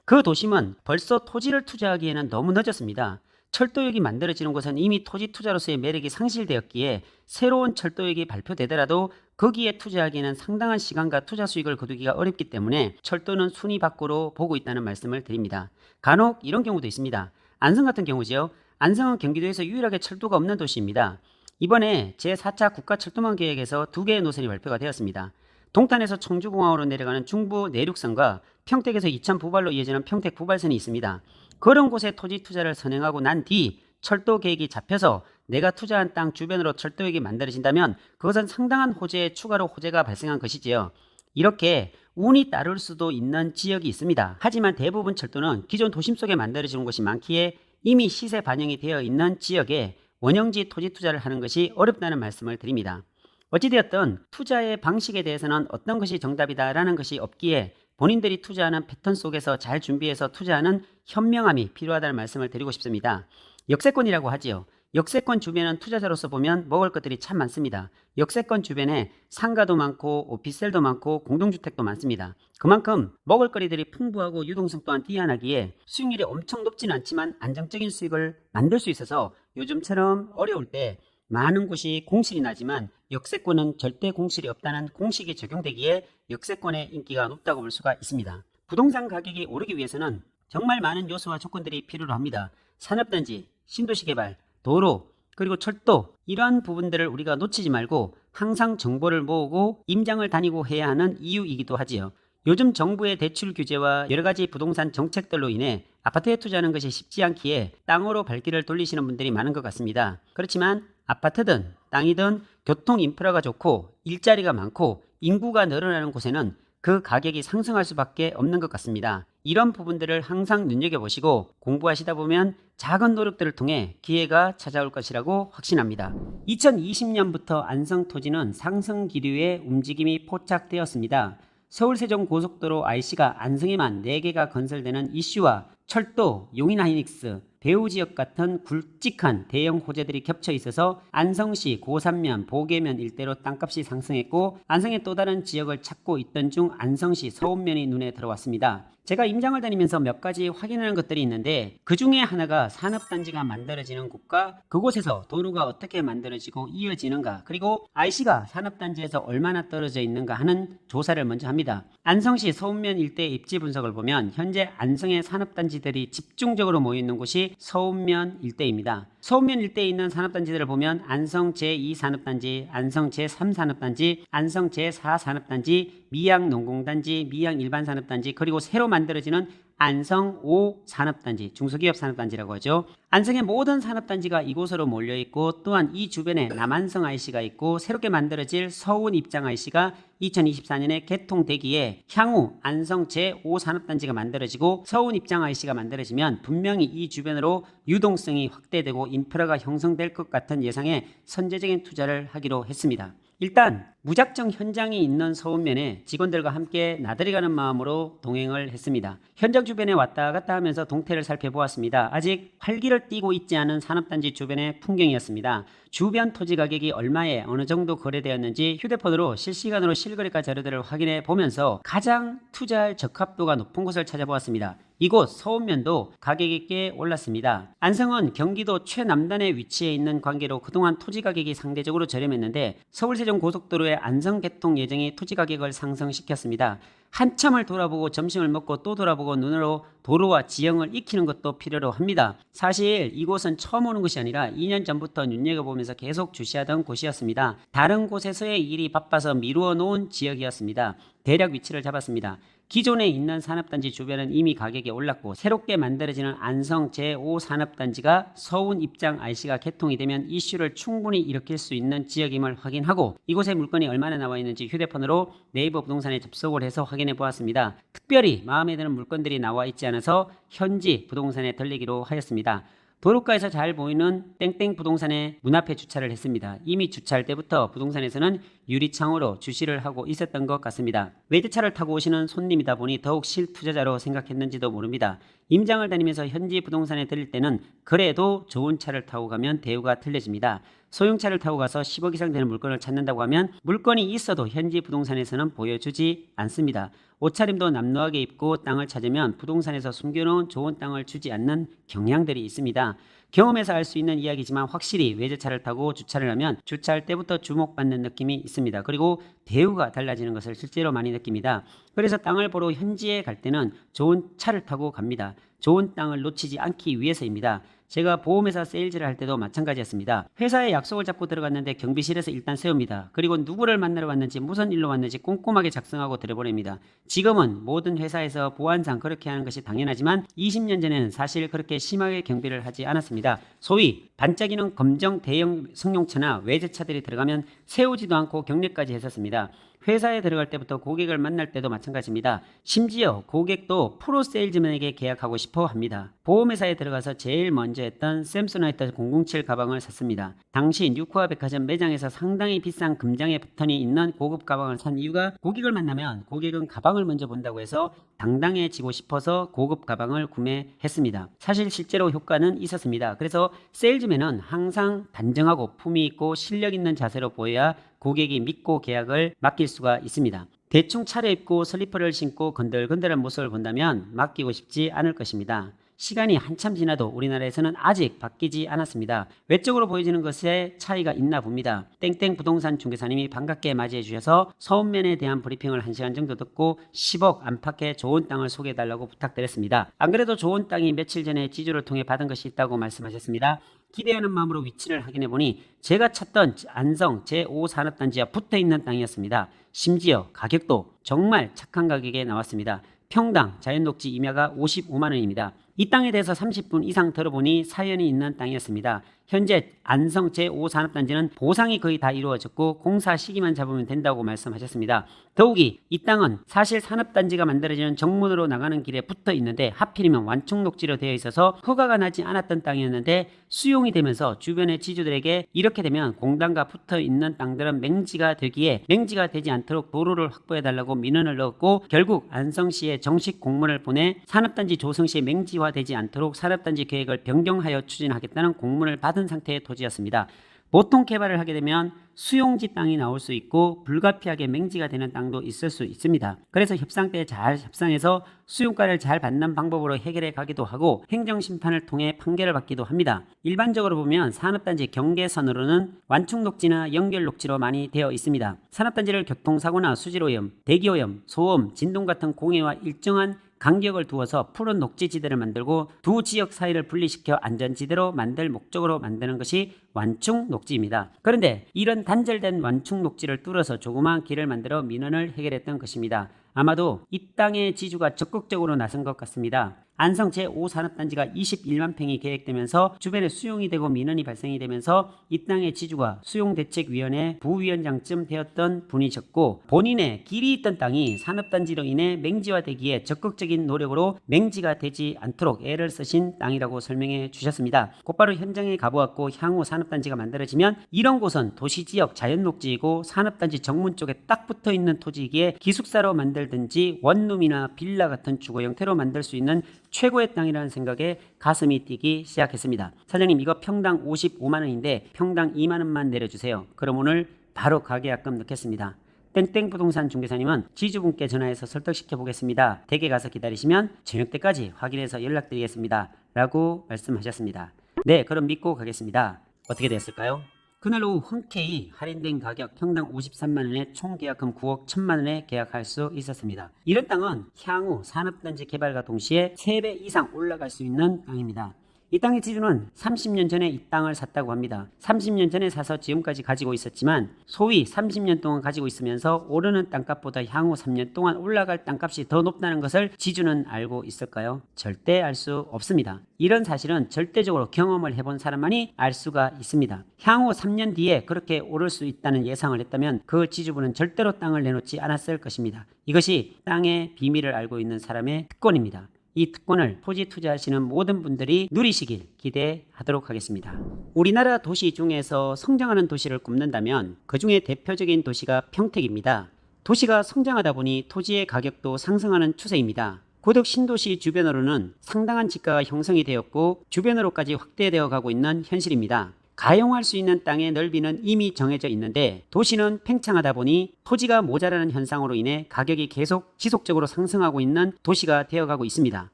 그 도심은 벌써 토지를 투자하기에는 너무 늦었습니다. 철도역이 만들어지는 곳은 이미 토지 투자로서의 매력이 상실되었기에 새로운 철도역이 발표되더라도 거기에 투자하기에는 상당한 시간과 투자 수익을 거두기가 어렵기 때문에 철도는 순위 밖으로 보고 있다는 말씀을 드립니다. 간혹 이런 경우도 있습니다. 안성 같은 경우지요. 안성은 경기도에서 유일하게 철도가 없는 도시입니다. 이번에 제4차 국가철도망 계획에서 2개의 노선이 발표가 되었습니다. 동탄에서 청주공항으로 내려가는 중부 내륙선과 평택에서 이천 부발로 이어지는 평택 부발선이 있습니다. 그런 곳에 토지 투자를 선행하고 난 뒤 철도 계획이 잡혀서 내가 투자한 땅 주변으로 철도역이 만들어진다면 그것은 상당한 호재에 추가로 호재가 발생한 것이지요. 이렇게 운이 따를 수도 있는 지역이 있습니다. 하지만 대부분 철도는 기존 도심 속에 만들어지는 곳이 많기에 이미 시세 반영이 되어 있는 지역에 원형지 토지 투자를 하는 것이 어렵다는 말씀을 드립니다. 어찌되었든 투자의 방식에 대해서는 어떤 것이 정답이다라는 것이 없기에 본인들이 투자하는 패턴 속에서 잘 준비해서 투자하는 현명함이 필요하다는 말씀을 드리고 싶습니다. 역세권이라고 하지요. 역세권 주변은 투자자로서 보면 먹을 것들이 참 많습니다. 역세권 주변에 상가도 많고 오피스텔도 많고 공동주택도 많습니다. 그만큼 먹을거리들이 풍부하고 유동성 또한 뛰어나기에 수익률이 엄청 높지는 않지만 안정적인 수익을 만들 수 있어서 요즘처럼 어려울 때 많은 곳이 공실이 나지만 역세권은 절대 공실이 없다는 공식이 적용되기에 역세권의 인기가 높다고 볼 수가 있습니다. 부동산 가격이 오르기 위해서는 정말 많은 요소와 조건들이 필요로 합니다. 산업단지, 신도시 개발, 도로, 그리고 철도 이러한 부분들을 우리가 놓치지 말고 항상 정보를 모으고 임장을 다니고 해야 하는 이유이기도 하지요. 요즘 정부의 대출 규제와 여러 가지 부동산 정책들로 인해 아파트에 투자하는 것이 쉽지 않기에 땅으로 발길을 돌리시는 분들이 많은 것 같습니다. 그렇지만 아파트든 땅이든 교통 인프라가 좋고 일자리가 많고 인구가 늘어나는 곳에는 그 가격이 상승할 수밖에 없는 것 같습니다. 이런 부분들을 항상 눈여겨보시고 공부하시다 보면 작은 노력들을 통해 기회가 찾아올 것이라고 확신합니다. 2020년부터 안성 토지는 상승 기류의 움직임이 포착되었습니다. 서울세종고속도로 IC가 안성에만 4개가 건설되는 이슈와 철도, 용인하이닉스, 배우지역 같은 굵직한 대형 호재들이 겹쳐 있어서 안성시 고산면, 보계면 일대로 땅값이 상승했고 안성의 또 다른 지역을 찾고 있던 중 안성시 서운면이 눈에 들어왔습니다. 제가 임장을 다니면서 몇 가지 확인하는 것들이 있는데 그 중에 하나가 산업단지가 만들어지는 곳과 그곳에서 도로가 어떻게 만들어지고 이어지는가 그리고 IC가 산업단지에서 얼마나 떨어져 있는가 하는 조사를 먼저 합니다. 안성시 서운면 일대 입지 분석을 보면 현재 안성의 산업단지들이 집중적으로 모여 있는 곳이 서운면 일대입니다. 서운면 일대에 있는 산업단지들을 보면 안성 제2산업단지, 안성 제3산업단지, 안성 제4산업단지, 미양농공단지, 미양일반산업단지 그리고 새로 만들어지는 안성 5산업단지, 중소기업 산업단지라고 하죠. 안성의 모든 산업단지가 이곳으로 몰려있고 또한 이 주변에 남안성 IC가 있고 새롭게 만들어질 서운 입장 IC가 2024년에 개통되기에 향후 안성 제5산업단지가 만들어지고 서운 입장 IC가 만들어지면 분명히 이 주변으로 유동성이 확대되고 인프라가 형성될 것 같은 예상에 선제적인 투자를 하기로 했습니다. 일단 무작정 현장이 있는 서운면에 직원들과 함께 나들이가는 마음으로 동행을 했습니다. 현장 주변에 왔다 갔다 하면서 동태를 살펴보았습니다. 아직 활기를 띠고 있지 않은 산업단지 주변의 풍경이었습니다. 주변 토지 가격이 얼마에 어느 정도 거래되었는지 휴대폰으로 실시간으로 실거래가 자료들을 확인해 보면서 가장 투자할 적합도가 높은 곳을 찾아보았습니다. 이곳 서운면도 가격이 꽤 올랐습니다. 안성은 경기도 최남단에 위치해 있는 관계로 그동안 토지 가격이 상대적으로 저렴했는데 서울세종고속도로의 안성 개통 예정이 토지 가격을 상승시켰습니다. 한참을 돌아보고 점심을 먹고 또 돌아보고 눈으로 도로와 지형을 익히는 것도 필요로 합니다. 사실 이곳은 처음 오는 것이 아니라 2년 전부터 눈여겨보면서 계속 주시하던 곳이었습니다. 다른 곳에서의 일이 바빠서 미루어 놓은 지역이었습니다. 대략 위치를 잡았습니다. 기존에 있는 산업단지 주변은 이미 가격이 올랐고 새롭게 만들어지는 안성 제5산업단지가 서운 입장 IC가 개통이 되면 이슈를 충분히 일으킬 수 있는 지역임을 확인하고 이곳에 물건이 얼마나 나와 있는지 휴대폰으로 네이버 부동산에 접속을 해서 확인해 보았습니다. 특별히 마음에 드는 물건들이 나와 있지 않아서 현지 부동산에 들리기로 하였습니다. 도로가에서 잘 보이는 땡땡 부동산에 문 앞에 주차를 했습니다. 이미 주차할 때부터 부동산에서는 유리창으로 주시를 하고 있었던 것 같습니다. 외제차를 타고 오시는 손님이다 보니 더욱 실투자자로 생각했는지도 모릅니다. 임장을 다니면서 현지 부동산에 들릴 때는 그래도 좋은 차를 타고 가면 대우가 틀려집니다. 소형차를 타고 가서 10억 이상 되는 물건을 찾는다고 하면 물건이 있어도 현지 부동산에서는 보여주지 않습니다. 옷차림도 남루하게 입고 땅을 찾으면 부동산에서 숨겨놓은 좋은 땅을 주지 않는 경향들이 있습니다. 경험에서 알 수 있는 이야기지만 확실히 외제차를 타고 주차를 하면 주차할 때부터 주목받는 느낌이 있습니다. 그리고 대우가 달라지는 것을 실제로 많이 느낍니다. 그래서 땅을 보러 현지에 갈 때는 좋은 차를 타고 갑니다. 좋은 땅을 놓치지 않기 위해서입니다. 제가 보험회사 세일즈를 할 때도 마찬가지였습니다. 회사에 약속을 잡고 들어갔는데 경비실에서 일단 세웁니다. 그리고 누구를 만나러 왔는지 무슨 일로 왔는지 꼼꼼하게 작성하고 들여보냅니다. 지금은 모든 회사에서 보안상 그렇게 하는 것이 당연하지만 20년 전에는 사실 그렇게 심하게 경비를 하지 않았습니다. 소위 반짝이는 검정 대형 승용차나 외제차들이 들어가면 세우지도 않고 경례까지 했었습니다. 회사에 들어갈 때부터 고객을 만날 때도 마찬가지입니다. 심지어 고객도 프로 세일즈맨에게 계약하고 싶어 합니다. 보험회사에 들어가서 제일 먼저 했던 샘소나이트 007 가방을 샀습니다. 당시 뉴코아 백화점 매장에서 상당히 비싼 금장의 버튼이 있는 고급 가방을 산 이유가 고객을 만나면 고객은 가방을 먼저 본다고 해서 당당해지고 싶어서 고급 가방을 구매했습니다. 사실 실제로 효과는 있었습니다. 그래서 세일즈맨은 항상 단정하고 품위 있고 실력 있는 자세로 보여야 고객이 믿고 계약을 맡길 수가 있습니다. 대충 차려입고 슬리퍼를 신고 건들건들한 모습을 본다면 맡기고 싶지 않을 것입니다. 시간이 한참 지나도 우리나라에서는 아직 바뀌지 않았습니다. 외적으로 보여지는 것에 차이가 있나 봅니다. 땡땡 부동산 중개사님이 반갑게 맞이해 주셔서 서운면에 대한 브리핑을 1시간 정도 듣고 10억 안팎의 좋은 땅을 소개해달라고 부탁드렸습니다. 안 그래도 좋은 땅이 며칠 전에 지주를 통해 받은 것이 있다고 말씀하셨습니다. 기대하는 마음으로 위치를 확인해보니 제가 찾던 안성 제5산업단지와 붙어있는 땅이었습니다. 심지어 가격도 정말 착한 가격에 나왔습니다. 평당 자연녹지 임야가 55만원입니다. 이 땅에 대해서 30분 이상 들어보니 사연이 있는 땅이었습니다. 현재 안성 제5산업단지는 보상이 거의 다 이루어졌고 공사 시기만 잡으면 된다고 말씀하셨습니다. 더욱이 이 땅은 사실 산업단지가 만들어지는 정문으로 나가는 길에 붙어 있는데 하필이면 완충녹지로 되어 있어서 허가가 나지 않았던 땅이었는데 수용이 되면서 주변의 지주들에게 이렇게 되면 공단과 붙어 있는 땅들은 맹지가 되기에 맹지가 되지 않도록 도로를 확보해달라고 민원을 넣었고 결국 안성시에 정식 공문을 보내 산업단지 조성시 맹지화되지 않도록 산업단지 계획을 변경하여 추진하겠다는 공문을 받은 상태의 토지였습니다. 보통 개발을 하게 되면 수용지 땅이 나올 수 있고 불가피하게 맹지가 되는 땅도 있을 수 있습니다. 그래서 협상 때 잘 협상해서 수용가를 잘 받는 방법으로 해결해 가기도 하고 행정심판을 통해 판결을 받기도 합니다. 일반적으로 보면 산업단지 경계선으로는 완충녹지나 연결녹지로 많이 되어 있습니다. 산업단지를 교통사고나 수질오염, 대기오염, 소음, 진동 같은 공해와 일정한 간격을 두어서 푸른 녹지지대를 만들고 두 지역 사이를 분리시켜 안전지대로 만들 목적으로 만드는 것이 완충녹지입니다. 그런데 이런 단절된 완충녹지를 뚫어서 조그마한 길을 만들어 민원을 해결했던 것입니다. 아마도 이 땅의 지주가 적극적으로 나선 것 같습니다. 안성 제5산업단지가 21만 평이 계획되면서 주변에 수용이 되고 민원이 발생이 되면서 이 땅의 지주가 수용대책위원회 부위원장쯤 되었던 분이셨고 본인의 길이 있던 땅이 산업단지로 인해 맹지화되기에 적극적인 노력으로 맹지가 되지 않도록 애를 쓰신 땅이라고 설명해 주셨습니다. 곧바로 현장에 가보았고 향후 산업단지가 만들어지면 이런 곳은 도시지역 자연녹지이고 산업단지 정문 쪽에 딱 붙어있는 토지이기에 기숙사로 만들든지 원룸이나 빌라 같은 주거 형태로 만들 수 있는 최고의 땅이라는 생각에 가슴이 뛰기 시작했습니다. 사장님 이거 평당 55만원인데 평당 2만원만 내려주세요. 그럼 오늘 바로 가계약금 넣겠습니다. 땡땡 부동산 중개사님은 지주분께 전화해서 설득시켜 보겠습니다. 댁에 가서 기다리시면 저녁 때까지 확인해서 연락드리겠습니다. 라고 말씀하셨습니다. 네, 그럼 믿고 가겠습니다. 어떻게 됐을까요? 그날 오후 흔쾌히 할인된 가격 평당 53만원에 총 계약금 9억 1천만원에 계약할 수 있었습니다. 이런 땅은 향후 산업단지 개발과 동시에 3배 이상 올라갈 수 있는 땅입니다. 이 땅의 지주는 30년 전에 이 땅을 샀다고 합니다. 30년 전에 사서 지금까지 가지고 있었지만 소위 30년 동안 가지고 있으면서 오르는 땅값보다 향후 3년 동안 올라갈 땅값이 더 높다는 것을 지주는 알고 있을까요? 절대 알 수 없습니다. 이런 사실은 절대적으로 경험을 해본 사람만이 알 수가 있습니다. 향후 3년 뒤에 그렇게 오를 수 있다는 예상을 했다면 그 지주분은 절대로 땅을 내놓지 않았을 것입니다. 이것이 땅의 비밀을 알고 있는 사람의 특권입니다. 이 특권을 토지 투자하시는 모든 분들이 누리시길 기대하도록 하겠습니다. 우리나라 도시 중에서 성장하는 도시를 꼽는다면 그 중에 대표적인 도시가 평택입니다. 도시가 성장하다 보니 토지의 가격도 상승하는 추세입니다. 고덕 신도시 주변으로는 상당한 지가가 형성이 되었고 주변으로까지 확대되어 가고 있는 현실입니다. 가용할 수 있는 땅의 넓이는 이미 정해져 있는데 도시는 팽창하다 보니 토지가 모자라는 현상으로 인해 가격이 계속 지속적으로 상승하고 있는 도시가 되어가고 있습니다.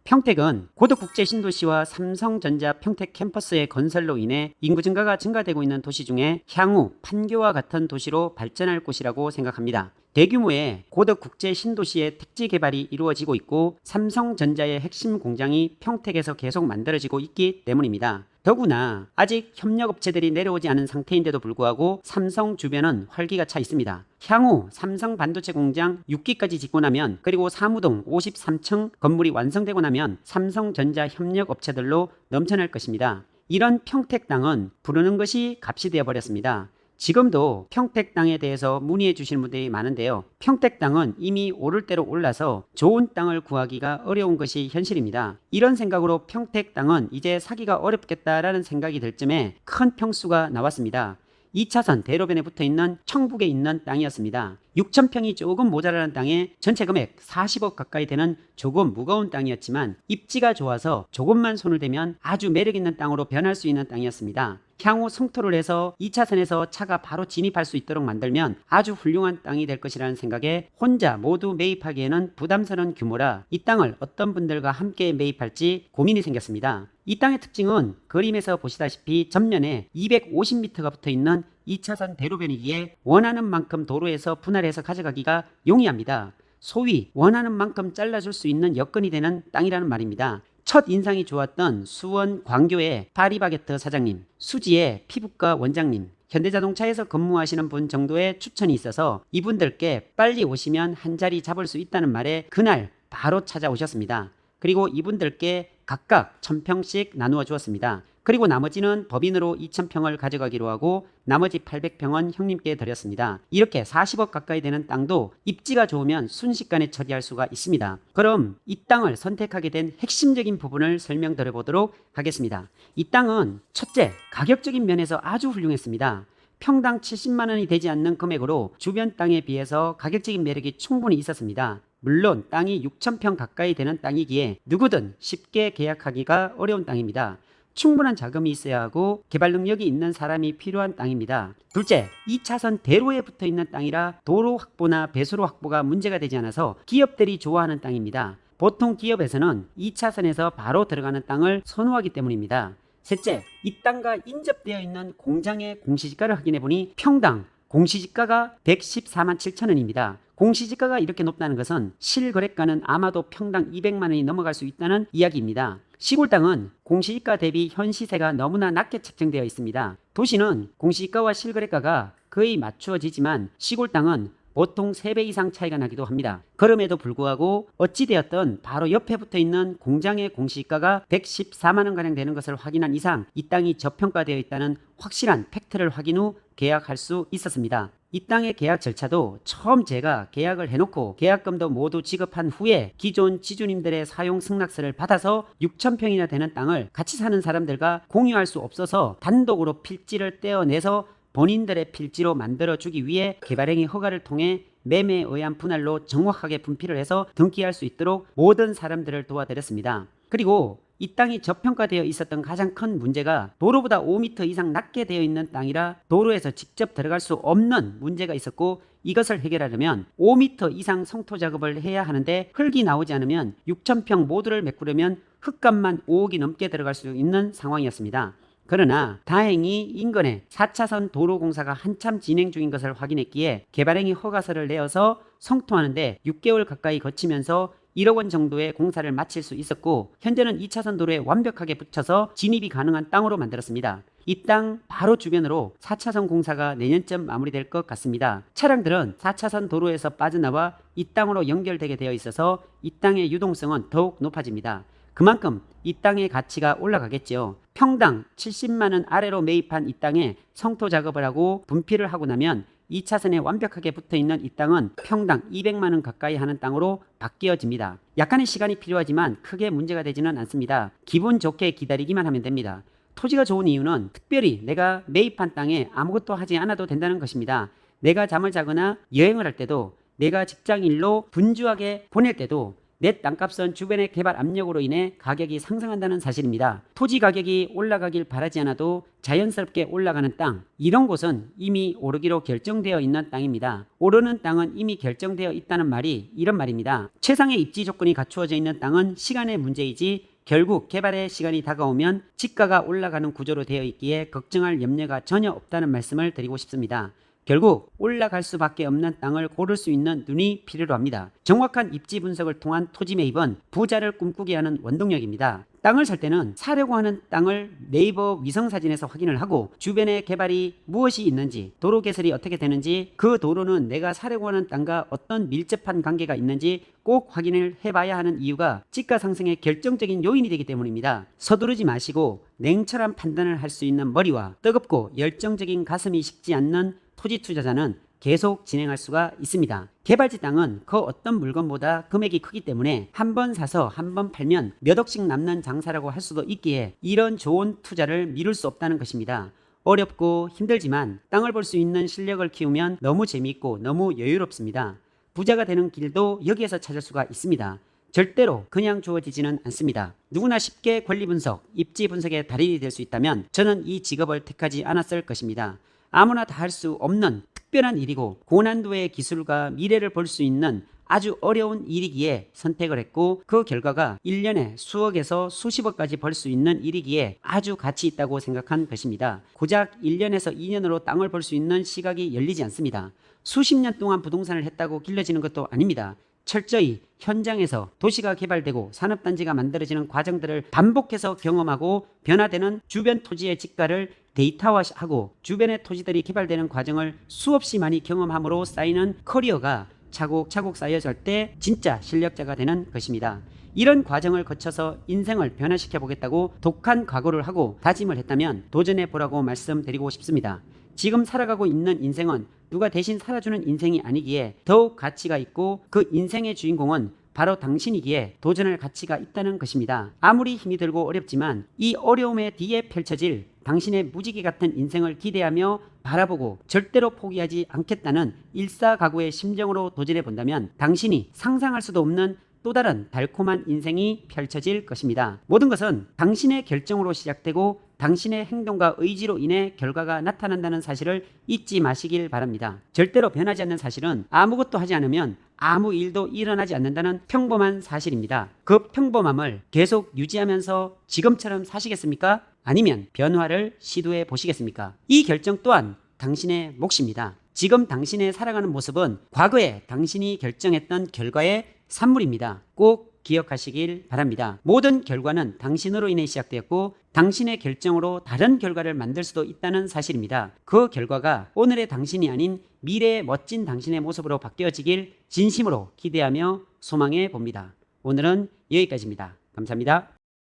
평택은 고덕국제 신도시와 삼성전자 평택 캠퍼스의 건설로 인해 인구 증가되고 있는 도시 중에 향후 판교와 같은 도시로 발전할 곳이라고 생각합니다. 대규모의 고덕국제 신도시의 택지 개발이 이루어지고 있고 삼성전자의 핵심 공장이 평택에서 계속 만들어지고 있기 때문입니다. 더구나 아직 협력업체들이 내려오지 않은 상태인데도 불구하고 삼성 주변은 활기가 차 있습니다. 향후 삼성 반도체 공장 6기까지 짓고 나면 그리고 사무동 53층 건물이 완성되고 나면 삼성전자 협력업체들로 넘쳐날 것입니다. 이런 평택 땅은 부르는 것이 값이 되어버렸습니다. 지금도 평택 땅에 대해서 문의해 주시는 분들이 많은데요. 평택 땅은 이미 오를 대로 올라서 좋은 땅을 구하기가 어려운 것이 현실입니다. 이런 생각으로 평택 땅은 이제 사기가 어렵겠다라는 생각이 들 쯤에 큰 평수가 나왔습니다. 2차선 대로변에 붙어있는 청북에 있는 땅이었습니다. 6,000평이 조금 모자라는 땅에 전체 금액 40억 가까이 되는 조금 무거운 땅이었지만 입지가 좋아서 조금만 손을 대면 아주 매력있는 땅으로 변할 수 있는 땅이었습니다. 향후 성토를 해서 2차선에서 차가 바로 진입할 수 있도록 만들면 아주 훌륭한 땅이 될 것이라는 생각에 혼자 모두 매입하기에는 부담스러운 규모라 이 땅을 어떤 분들과 함께 매입할지 고민이 생겼습니다. 이 땅의 특징은 그림에서 보시다시피 전면에 250m가 붙어있는 2차선 대로변이기에 원하는 만큼 도로에서 분할해서 가져가기가 용이합니다. 소위 원하는 만큼 잘라줄 수 있는 여건이 되는 땅이라는 말입니다. 첫 인상이 좋았던 수원 광교의 파리바게트 사장님, 수지의 피부과 원장님, 현대자동차에서 근무하시는 분 정도의 추천이 있어서 이분들께 빨리 오시면 한 자리 잡을 수 있다는 말에 그날 바로 찾아오셨습니다. 그리고 이분들께 각각 1,000평씩 나누어 주었습니다. 그리고 나머지는 법인으로 2,000평을 가져가기로 하고 나머지 800평은 형님께 드렸습니다. 이렇게 40억 가까이 되는 땅도 입지가 좋으면 순식간에 처리할 수가 있습니다. 그럼 이 땅을 선택하게 된 핵심적인 부분을 설명드려 보도록 하겠습니다. 이 땅은 첫째, 가격적인 면에서 아주 훌륭했습니다. 평당 70만 원이 되지 않는 금액으로 주변 땅에 비해서 가격적인 매력이 충분히 있었습니다. 물론 땅이 6,000평 가까이 되는 땅이기에 누구든 쉽게 계약하기가 어려운 땅입니다. 충분한 자금이 있어야 하고 개발 능력이 있는 사람이 필요한 땅입니다. 둘째, 2차선 대로에 붙어있는 땅이라 도로 확보나 배수로 확보가 문제가 되지 않아서 기업들이 좋아하는 땅입니다. 보통 기업에서는 2차선에서 바로 들어가는 땅을 선호하기 때문입니다. 셋째, 이 땅과 인접되어 있는 공장의 공시지가를 확인해보니 평당 공시지가가 114만 7천 원입니다. 공시지가가 이렇게 높다는 것은 실거래가는 아마도 평당 200만 원이 넘어갈 수 있다는 이야기입니다. 시골 땅은 공시지가 대비 현시세가 너무나 낮게 책정되어 있습니다. 도시는 공시지가와 실거래가가 거의 맞추어지지만 시골 땅은 보통 3배 이상 차이가 나기도 합니다. 그럼에도 불구하고 어찌되었든 바로 옆에 붙어있는 공장의 공시지가가 114만 원가량 되는 것을 확인한 이상 이 땅이 저평가되어 있다는 확실한 팩트를 확인 후 계약할 수 있었습니다. 이 땅의 계약 절차도 처음 제가 계약을 해놓고 계약금도 모두 지급한 후에 기존 지주님들의 사용 승낙서를 받아서 6,000평이나 되는 땅을 같이 사는 사람들과 공유할 수 없어서 단독으로 필지를 떼어내서 본인들의 필지로 만들어주기 위해 개발행위 허가를 통해 매매에 의한 분할로 정확하게 분필을 해서 등기할 수 있도록 모든 사람들을 도와드렸습니다. 그리고 이 땅이 저평가되어 있었던 가장 큰 문제가 도로보다 5m 이상 낮게 되어 있는 땅이라 도로에서 직접 들어갈 수 없는 문제가 있었고 이것을 해결하려면 5m 이상 성토 작업을 해야 하는데 흙이 나오지 않으면 6,000평 모두를 메꾸려면 흙값만 5억이 넘게 들어갈 수 있는 상황이었습니다. 그러나 다행히 인근에 4차선 도로공사가 한참 진행 중인 것을 확인했기에 개발행위 허가서를 내어서 성토하는데 6개월 가까이 거치면서 1억 원 정도의 공사를 마칠 수 있었고 현재는 2차선 도로에 완벽하게 붙여서 진입이 가능한 땅으로 만들었습니다. 이 땅 바로 주변으로 4차선 공사가 내년쯤 마무리될 것 같습니다. 차량들은 4차선 도로에서 빠져나와 이 땅으로 연결되게 되어 있어서 이 땅의 유동성은 더욱 높아집니다. 그만큼 이 땅의 가치가 올라가겠죠. 평당 70만 원 아래로 매입한 이 땅에 성토 작업을 하고 분필을 하고 나면 2차선에 완벽하게 붙어있는 이 땅은 평당 200만 원 가까이 하는 땅으로 바뀌어집니다. 약간의 시간이 필요하지만 크게 문제가 되지는 않습니다. 기분 좋게 기다리기만 하면 됩니다. 토지가 좋은 이유는 특별히 내가 매입한 땅에 아무것도 하지 않아도 된다는 것입니다. 내가 잠을 자거나 여행을 할 때도 내가 직장일로 분주하게 보낼 때도 내 땅값은 주변의 개발 압력으로 인해 가격이 상승한다는 사실입니다. 토지 가격이 올라가길 바라지 않아도 자연스럽게 올라가는 땅, 이런 곳은 이미 오르기로 결정되어 있는 땅입니다. 오르는 땅은 이미 결정되어 있다는 말이 이런 말입니다. 최상의 입지 조건이 갖추어져 있는 땅은 시간의 문제이지 결국 개발의 시간이 다가오면 지가가 올라가는 구조로 되어 있기에 걱정할 염려가 전혀 없다는 말씀을 드리고 싶습니다. 결국 올라갈 수밖에 없는 땅을 고를 수 있는 눈이 필요로 합니다. 정확한 입지 분석을 통한 토지 매입은 부자를 꿈꾸게 하는 원동력입니다. 땅을 살 때는 사려고 하는 땅을 네이버 위성사진에서 확인을 하고 주변에 개발이 무엇이 있는지, 도로 개설이 어떻게 되는지, 그 도로는 내가 사려고 하는 땅과 어떤 밀접한 관계가 있는지 꼭 확인을 해봐야 하는 이유가 지가 상승의 결정적인 요인이 되기 때문입니다. 서두르지 마시고 냉철한 판단을 할 수 있는 머리와 뜨겁고 열정적인 가슴이 식지 않는 토지 투자자는 계속 진행할 수가 있습니다. 개발지 땅은 그 어떤 물건보다 금액이 크기 때문에 한 번 사서 한 번 팔면 몇 억씩 남는 장사라고 할 수도 있기에 이런 좋은 투자를 미룰 수 없다는 것입니다. 어렵고 힘들지만 땅을 볼 수 있는 실력을 키우면 너무 재미있고 너무 여유롭습니다. 부자가 되는 길도 여기에서 찾을 수가 있습니다. 절대로 그냥 주어지지는 않습니다. 누구나 쉽게 권리 분석, 입지 분석의 달인이 될 수 있다면 저는 이 직업을 택하지 않았을 것입니다. 아무나 다 할 수 없는 특별한 일이고 고난도의 기술과 미래를 볼 수 있는 아주 어려운 일이기에 선택을 했고 그 결과가 1년에 수억에서 수십억까지 벌 수 있는 일이기에 아주 가치 있다고 생각한 것입니다. 고작 1년에서 2년으로 땅을 벌 수 있는 시각이 열리지 않습니다. 수십 년 동안 부동산을 했다고 길러지는 것도 아닙니다. 철저히 현장에서 도시가 개발되고 산업단지가 만들어지는 과정들을 반복해서 경험하고 변화되는 주변 토지의 지가를 데이터화하고 주변의 토지들이 개발되는 과정을 수없이 많이 경험함으로 쌓이는 커리어가 차곡차곡 쌓여질 때 진짜 실력자가 되는 것입니다. 이런 과정을 거쳐서 인생을 변화시켜 보겠다고 독한 각오를 하고 다짐을 했다면 도전해 보라고 말씀드리고 싶습니다. 지금 살아가고 있는 인생은 누가 대신 살아주는 인생이 아니기에 더욱 가치가 있고 그 인생의 주인공은 바로 당신이기에 도전할 가치가 있다는 것입니다. 아무리 힘이 들고 어렵지만 이 어려움의 뒤에 펼쳐질 당신의 무지개 같은 인생을 기대하며 바라보고 절대로 포기하지 않겠다는 일사각오의 심정으로 도전해 본다면 당신이 상상할 수도 없는 또 다른 달콤한 인생이 펼쳐질 것입니다. 모든 것은 당신의 결정으로 시작되고 당신의 행동과 의지로 인해 결과가 나타난다는 사실을 잊지 마시길 바랍니다. 절대로 변하지 않는 사실은 아무것도 하지 않으면 아무 일도 일어나지 않는다는 평범한 사실입니다. 그 평범함을 계속 유지하면서 지금처럼 사시겠습니까? 아니면 변화를 시도해 보시겠습니까? 이 결정 또한 당신의 몫입니다. 지금 당신의 살아가는 모습은 과거에 당신이 결정했던 결과의 산물입니다. 꼭 기억하시길 바랍니다. 모든 결과는 당신으로 인해 시작되었고 당신의 결정으로 다른 결과를 만들 수도 있다는 사실입니다. 그 결과가 오늘의 당신이 아닌 미래의 멋진 당신의 모습으로 바뀌어지길 진심으로 기대하며 소망해 봅니다. 오늘은 여기까지입니다. 감사합니다.